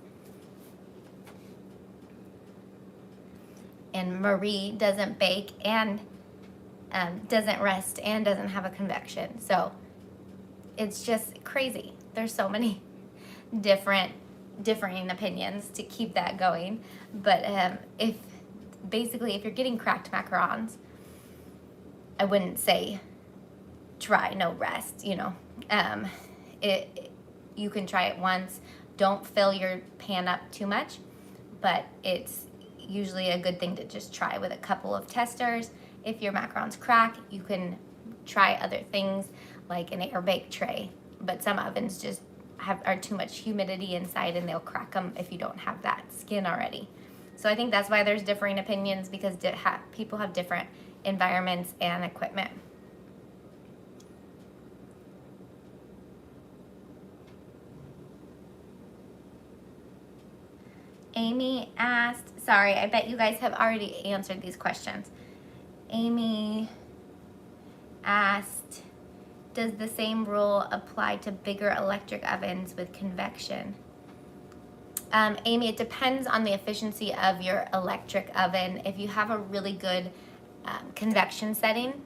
and Marie doesn't bake and doesn't rest and doesn't have a convection. So it's just crazy. There's so many differing opinions to keep that going. But if you're getting cracked macarons, I wouldn't say try no rest, you know. You can try it once. Don't fill your pan up too much, but it's usually a good thing to just try with a couple of testers. If your macarons crack, you can try other things like an air bake tray, but some ovens just are too much humidity inside and they'll crack them if you don't have that skin already. So I think that's why there's differing opinions, because people have different environments and equipment. Amy asked, sorry, I bet you guys have already answered these questions. Amy asked, does the same rule apply to bigger electric ovens with convection? Amy, it depends on the efficiency of your electric oven. If you have a really good convection setting,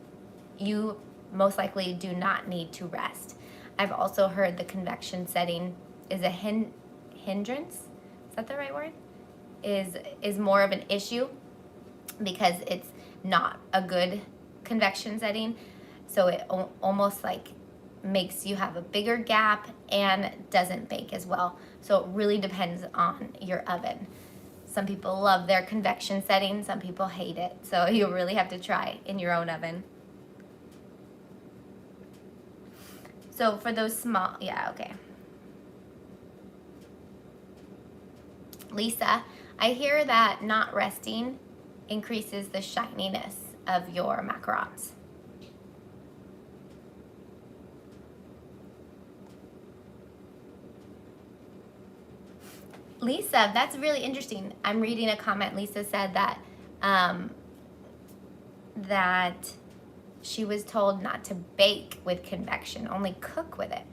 you most likely do not need to rest. I've also heard the convection setting is a hindrance. Is that the right word? Is more of an issue because it's not a good convection setting. So it almost like makes you have a bigger gap and doesn't bake as well. So it really depends on your oven. Some people love their convection setting, some people hate it. So you really have to try in your own oven. So for those small, yeah, okay. Lisa, I hear that not resting increases the shininess of your macarons. Lisa, that's really interesting. I'm reading a comment. Lisa said that that she was told not to bake with convection, only cook with it,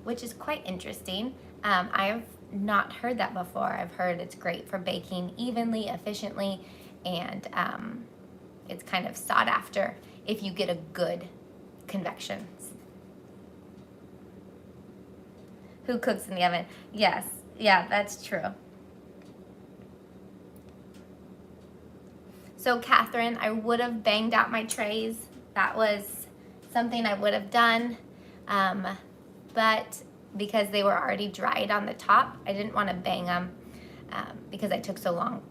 which is quite interesting. I've not heard that before. I've heard it's great for baking evenly, efficiently, and it's kind of sought after if you get a good convection. Who cooks in the oven? Yes, yeah, that's true. So Catherine, I would have banged out my trays. That was something I would have done, but because they were already dried on the top, I didn't want to bang them because I took so long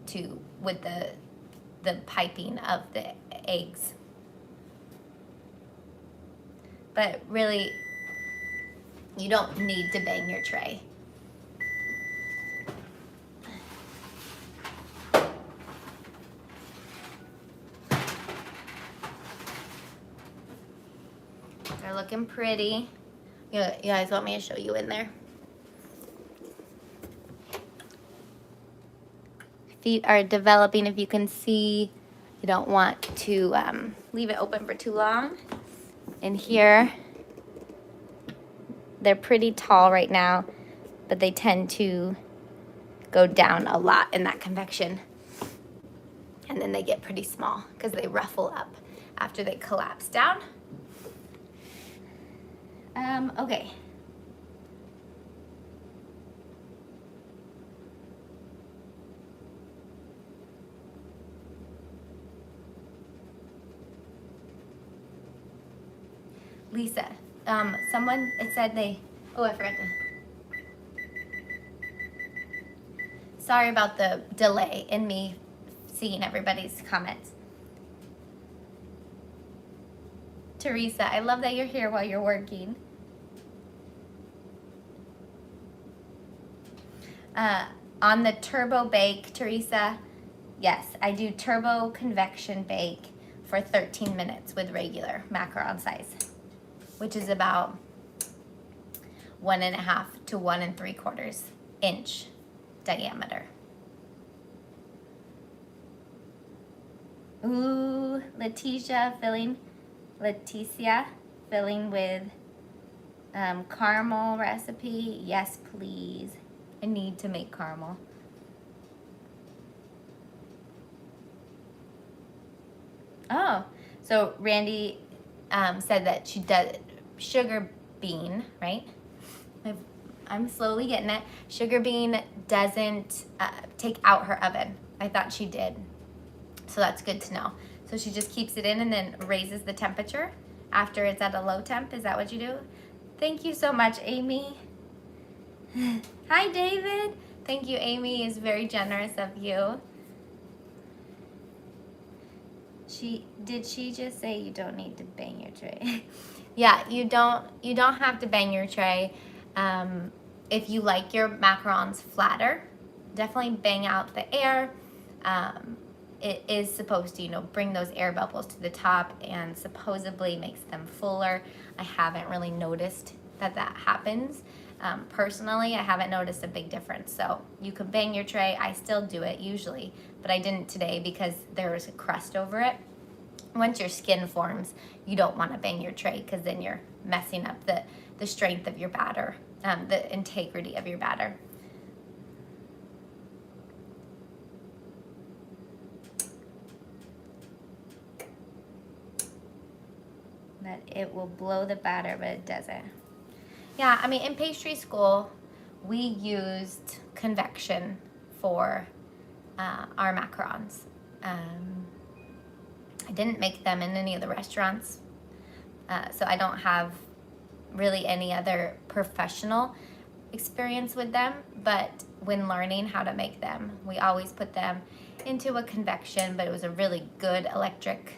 with the piping of the eggs. But really, you don't need to bang your tray. They're looking pretty. You guys want me to show you in there? Feet are developing. If you can see, you don't want to leave it open for too long. And here, they're pretty tall right now, but they tend to go down a lot in that convection. And then they get pretty small because they ruffle up after they collapse down. Okay. Lisa, someone, it said I forgot to. Sorry about the delay in me seeing everybody's comments. Teresa, I love that you're here while you're working. On the turbo bake, Teresa, yes, I do turbo convection bake for 13 minutes with regular macaron size, which is about 1.5 to 1 3/4 inch diameter. Ooh, Leticia filling with caramel recipe. Yes, please. I need to make caramel. Oh, so Randy said that she does sugar bean, right? I'm slowly getting it. Sugar bean doesn't take out her oven. I thought she did. So that's good to know. So she just keeps it in and then raises the temperature after it's at a low temp. Is that what you do? Thank you so much, Amy. Hi, David. Thank you, Amy. Is very generous of you. Did she just say you don't need to bang your tray? Yeah, you don't have to bang your tray. If you like your macarons flatter, definitely bang out the air. It is supposed to, bring those air bubbles to the top and supposedly makes them fuller. I haven't really noticed that happens. Personally, I haven't noticed a big difference. So you can bang your tray. I still do it usually, but I didn't today because there was a crust over it. Once your skin forms, you don't want to bang your tray because then you're messing up the strength of your batter, the integrity of your batter. That it will blow the batter, but it doesn't. Yeah, I mean, in pastry school, we used convection for our macarons. I didn't make them in any of the restaurants, so I don't have really any other professional experience with them, but when learning how to make them, we always put them into a convection, but it was a really good electric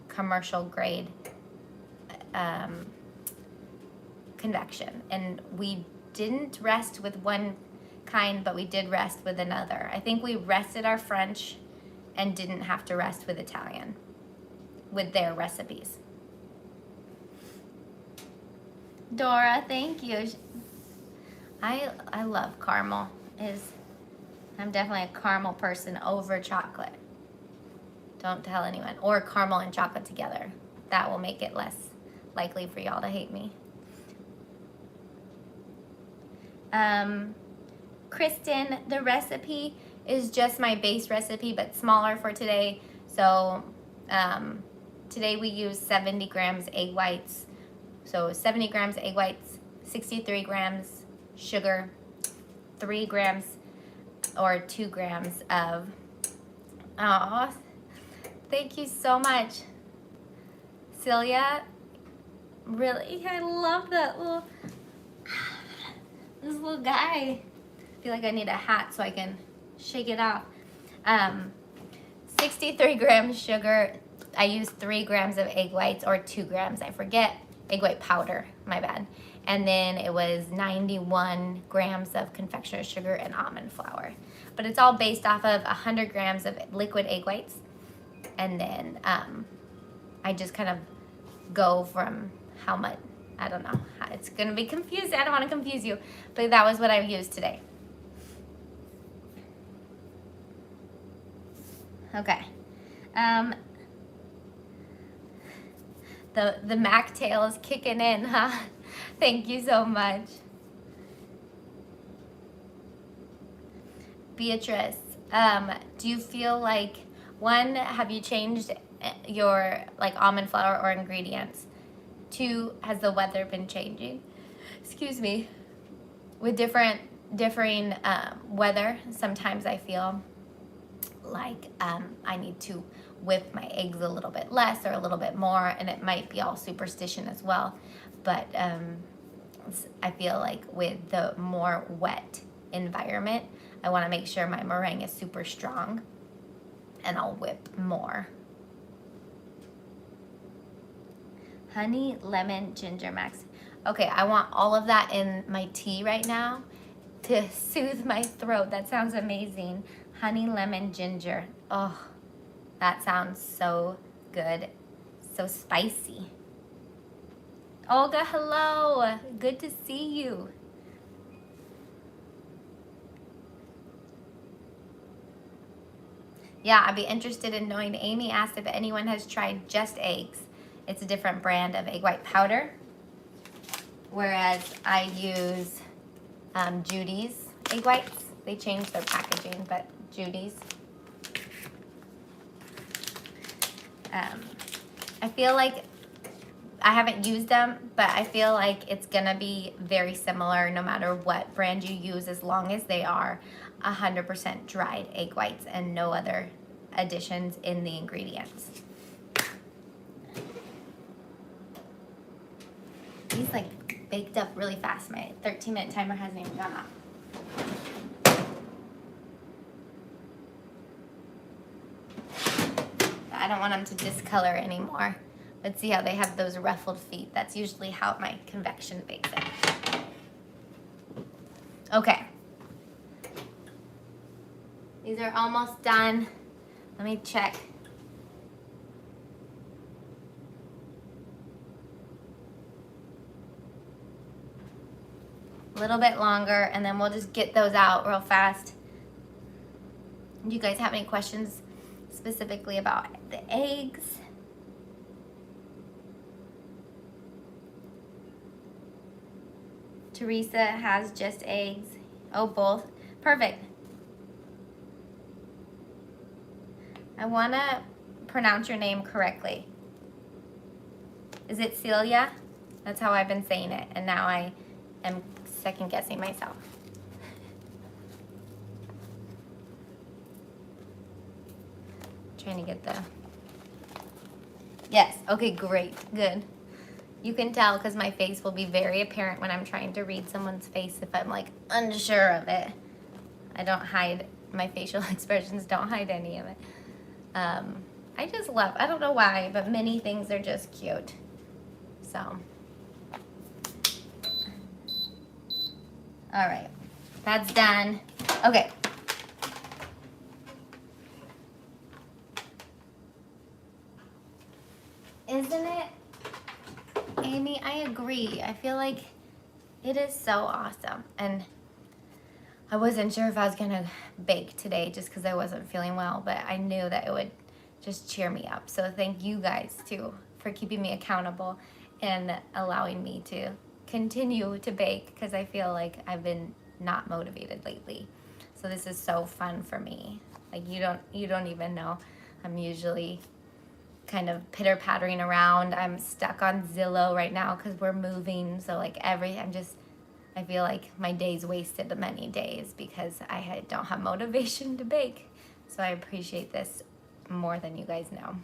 commercial grade convection, and we didn't rest with one kind, but we did rest with another. I think we rested our French and didn't have to rest with Italian with their recipes. Dora, thank you. I love caramel. I'm definitely a caramel person over chocolate. Don't tell anyone. Or caramel and chocolate together. That will make it less likely for y'all to hate me. Kristen, the recipe is just my base recipe, but smaller for today. So today we use 70 grams egg whites. So 70 grams egg whites, 63 grams sugar, 3 grams or 2 grams of, oh, thank you so much, Celia. Really, I love that this little guy. I feel like I need a hat so I can shake it off. 63 grams sugar. I use 3 grams of egg whites, or 2 grams, I forget. Egg white powder, my bad. And then it was 91 grams of confectioner's sugar and almond flour. But it's all based off of 100 grams of liquid egg whites. And then I just kind of go from how much, I don't know. It's going to be confusing. I don't want to confuse you. But that was what I used today. Okay. The Mac tail is kicking in, huh? Thank you so much. Beatrice, do you feel like, one, have you changed your almond flour or ingredients? 2, has the weather been changing? Excuse me. With differing weather, sometimes I feel like I need to whip my eggs a little bit less or a little bit more, and it might be all superstition as well, but I feel like with the more wet environment, I want to make sure my meringue is super strong, and I'll whip more. Honey, lemon, ginger, max. Okay, I want all of that in my tea right now to soothe my throat. That sounds amazing. Honey, lemon, ginger. Oh, that sounds so good. So spicy. Olga, hello. Good to see you. Yeah, I'd be interested in knowing. Amy asked if anyone has tried just eggs. It's a different brand of egg white powder, whereas I use Judy's egg whites. They changed their packaging, but Judy's. I feel like I haven't used them, but I feel like it's gonna be very similar no matter what brand you use, as long as they are 100% dried egg whites and no other additions in the ingredients. These like baked up really fast. My 13-minute timer hasn't even gone off. I don't want them to discolor anymore. Let's see how they have those ruffled feet. That's usually how my convection bakes it. Okay. These are almost done. Let me check. A little bit longer, and then we'll just get those out real fast. Do you guys have any questions specifically about the eggs? Teresa has just eggs. Oh, both. Perfect. I want to pronounce your name correctly. Is it Celia? That's how I've been saying it, and now I am second guessing myself. Trying to get the... Yes. Okay, great. Good. You can tell because my face will be very apparent when I'm trying to read someone's face if I'm like unsure of it. I don't hide, my facial expressions don't hide any of it. I just love, I don't know why, but many things are just cute. So. All right, that's done. Okay. Isn't it? Amy, I agree. I feel like it is so awesome. And I wasn't sure if I was gonna bake today just because I wasn't feeling well, but I knew that it would just cheer me up. So thank you guys too for keeping me accountable and allowing me to continue to bake, because I feel like I've been not motivated lately. So this is so fun for me. Like you don't even know. I'm usually kind of pitter-pattering around. I'm stuck on Zillow right now because we're moving. So like I feel like my day's wasted many days because I don't have motivation to bake. So I appreciate this more than you guys know.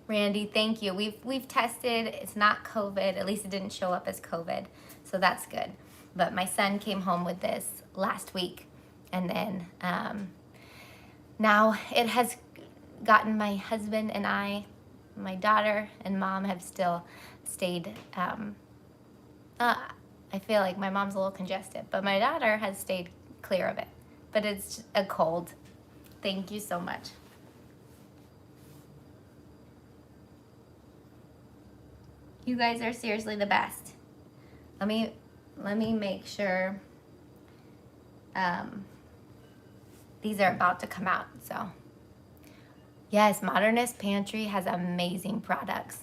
Randy, thank you. We've tested. It's not COVID. At least it didn't show up as COVID. So that's good. But my son came home with this last week, and then now it has gotten my husband and I, my daughter and mom have still stayed. I feel like my mom's a little congested, but my daughter has stayed clear of it. But it's a cold. Thank you so much. You guys are seriously the best. Let me make sure. These are about to come out, so. Yes, Modernist Pantry has amazing products.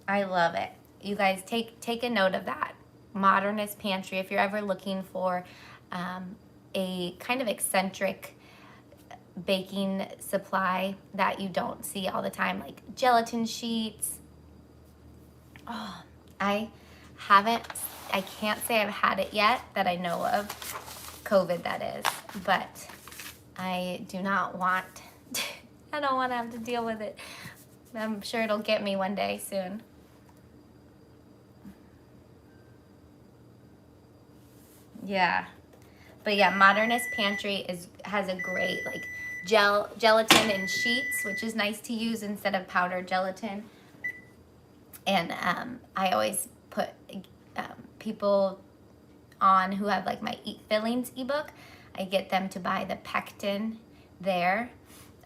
I love it. You guys take a note of that. Modernist Pantry, if you're ever looking for a kind of eccentric baking supply that you don't see all the time, like gelatin sheets. Oh, I can't say I've had it yet that I know of. COVID, that is. But I do not want, I don't want to have to deal with it. I'm sure it'll get me one day soon. Yeah. But yeah, Modernist Pantry has a great like gelatin in sheets, which is nice to use instead of powdered gelatin. And I always put people on who have like my Eat Fillings ebook. I get them to buy the pectin there.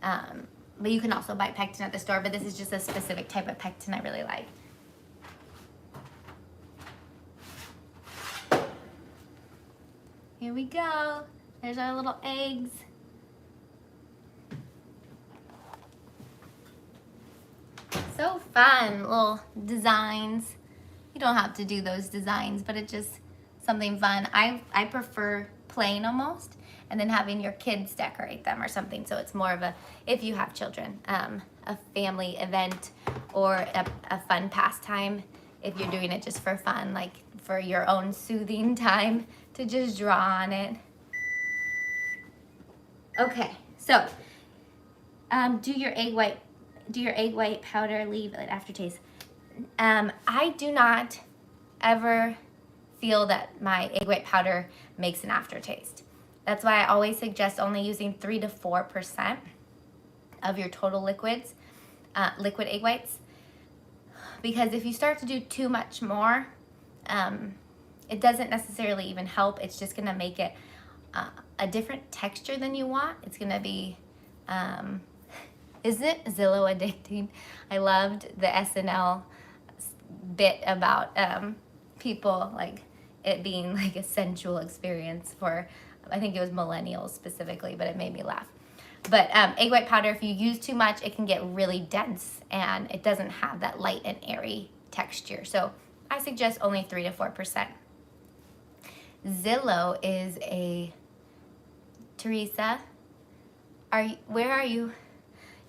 But you can also buy pectin at the store, but this is just a specific type of pectin I really like. Here we go. There's our little eggs. So fun, little designs. You don't have to do those designs, but it just something fun. I prefer plain almost, and then having your kids decorate them or something. So it's more of a, if you have children, a family event or a fun pastime. If you're doing it just for fun, like for your own soothing time to just draw on it. Okay, so do your egg white powder leave an aftertaste? I do not ever feel that my egg white powder makes an aftertaste. That's why I always suggest only using 3 to 4% of your total liquid egg whites. Because if you start to do too much more, it doesn't necessarily even help. It's just gonna make it a different texture than you want. It's gonna be, isn't it Zillow addicting? I loved the SNL bit about people like it being like a sensual experience for, I think it was millennials specifically, but it made me laugh. But egg white powder, if you use too much, it can get really dense and it doesn't have that light and airy texture. So I suggest only 3 to 4%. Zillow is a, Teresa, where are you?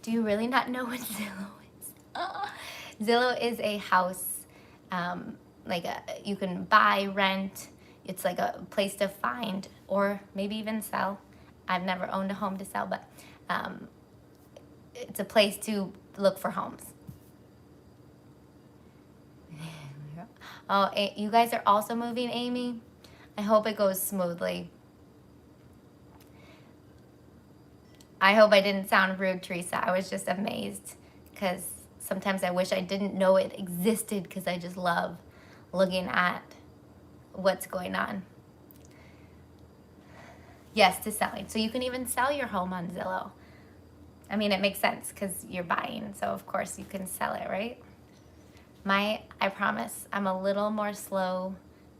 Do you really not know what Zillow is? Zillow is a house, you can buy, rent. It's like a place to find or maybe even sell. I've never owned a home to sell, but it's a place to look for homes. Oh, you guys are also moving, Amy? I hope it goes smoothly. I hope I didn't sound rude, Teresa. I was just amazed because sometimes I wish I didn't know it existed because I just love looking at what's going on. Yes, to selling. So you can even sell your home on Zillow. I mean, it makes sense because you're buying, so of course you can sell it, right? I promise, I'm a little more slow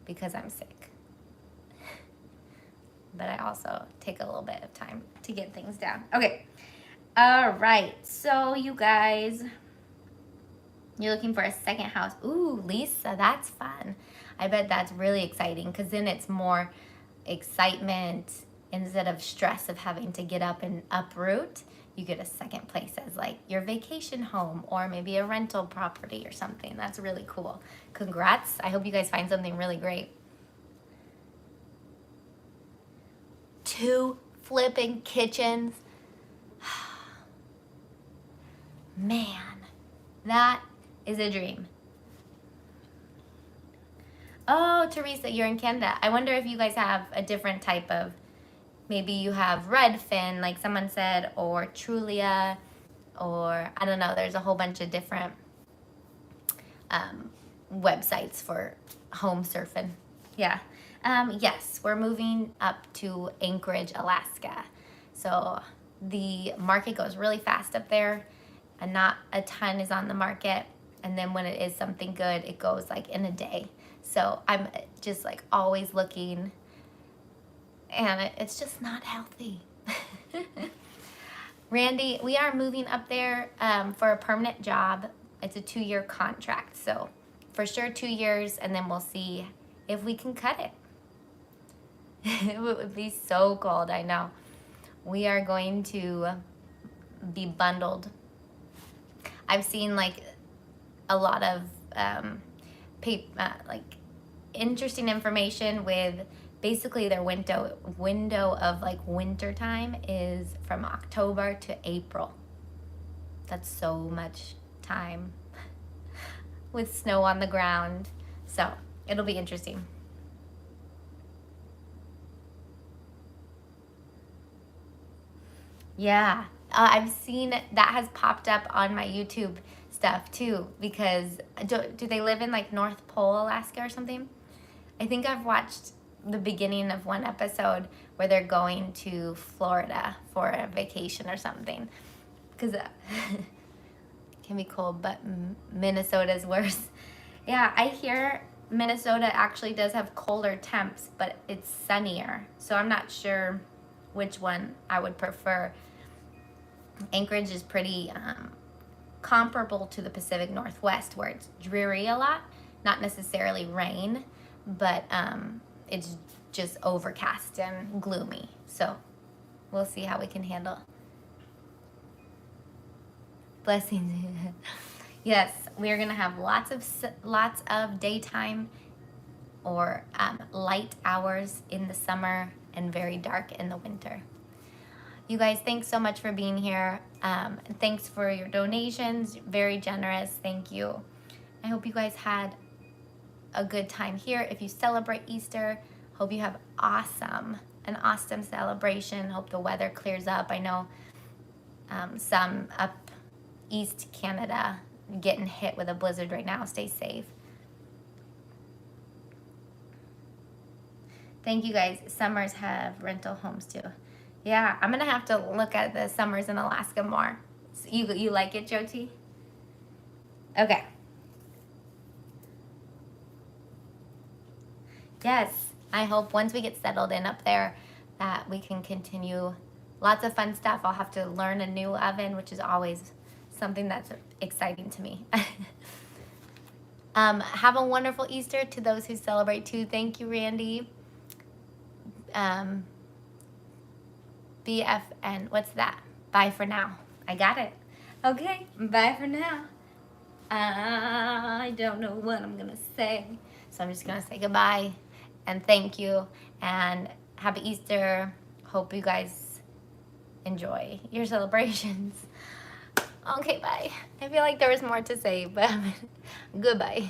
because I'm sick. But I also take a little bit of time to get things down. Okay. All right. So you guys, you're looking for a second house. Ooh, Lisa, that's fun. I bet that's really exciting because then it's more excitement instead of stress of having to get up and uproot. You get a second place as like your vacation home or maybe a rental property or something. That's really cool. Congrats. I hope you guys find something really great. 2 flipping kitchens. Man, that is a dream. Oh, Teresa, you're in Canada. I wonder if you guys have a different type of, maybe you have Redfin, like someone said, or Trulia, or I don't know, there's a whole bunch of different websites for home surfing. Yeah. Yes, we're moving up to Anchorage, Alaska. So the market goes really fast up there and not a ton is on the market. And then when it is something good, it goes like in a day. So I'm just like always looking and it's just not healthy. Randy, we are moving up there for a permanent job. It's a 2-year contract. So for sure 2 years and then we'll see if we can cut it. It would be so cold, I know. We are going to be bundled. I've seen like a lot of like interesting information with basically their window of like winter time is from October to April. That's so much time with snow on the ground. So it'll be interesting. Yeah, I've seen that has popped up on my YouTube stuff too because do they live in like North Pole, Alaska or something? I think I've watched the beginning of one episode where they're going to Florida for a vacation or something because it can be cold, but Minnesota's worse. Yeah, I hear Minnesota actually does have colder temps, but it's sunnier. So I'm not sure which one I would prefer. Anchorage is pretty comparable to the Pacific Northwest where it's dreary a lot, not necessarily rain, but it's just overcast and gloomy. So we'll see how we can handle. Blessings. Yes, we're gonna have lots of daytime or light hours in the summer and very dark in the winter. You guys, thanks so much for being here. Thanks for your donations. Very generous. Thank you. I hope you guys had a good time here. If you celebrate Easter, hope you have an awesome celebration. Hope the weather clears up. I know some up East Canada getting hit with a blizzard right now. Stay safe. Thank you guys. Summers have rental homes too. Yeah, I'm gonna have to look at the summers in Alaska more. So you like it, Jyoti? Okay. Yes, I hope once we get settled in up there that we can continue lots of fun stuff. I'll have to learn a new oven, which is always something that's exciting to me. Have a wonderful Easter to those who celebrate too. Thank you, Randy. BFN, what's that? Bye for now. I got it. Okay, bye for now. I don't know what I'm gonna say, so I'm just gonna say goodbye and thank you and happy Easter. Hope you guys enjoy your celebrations. Okay, bye. I feel like there was more to say, but goodbye.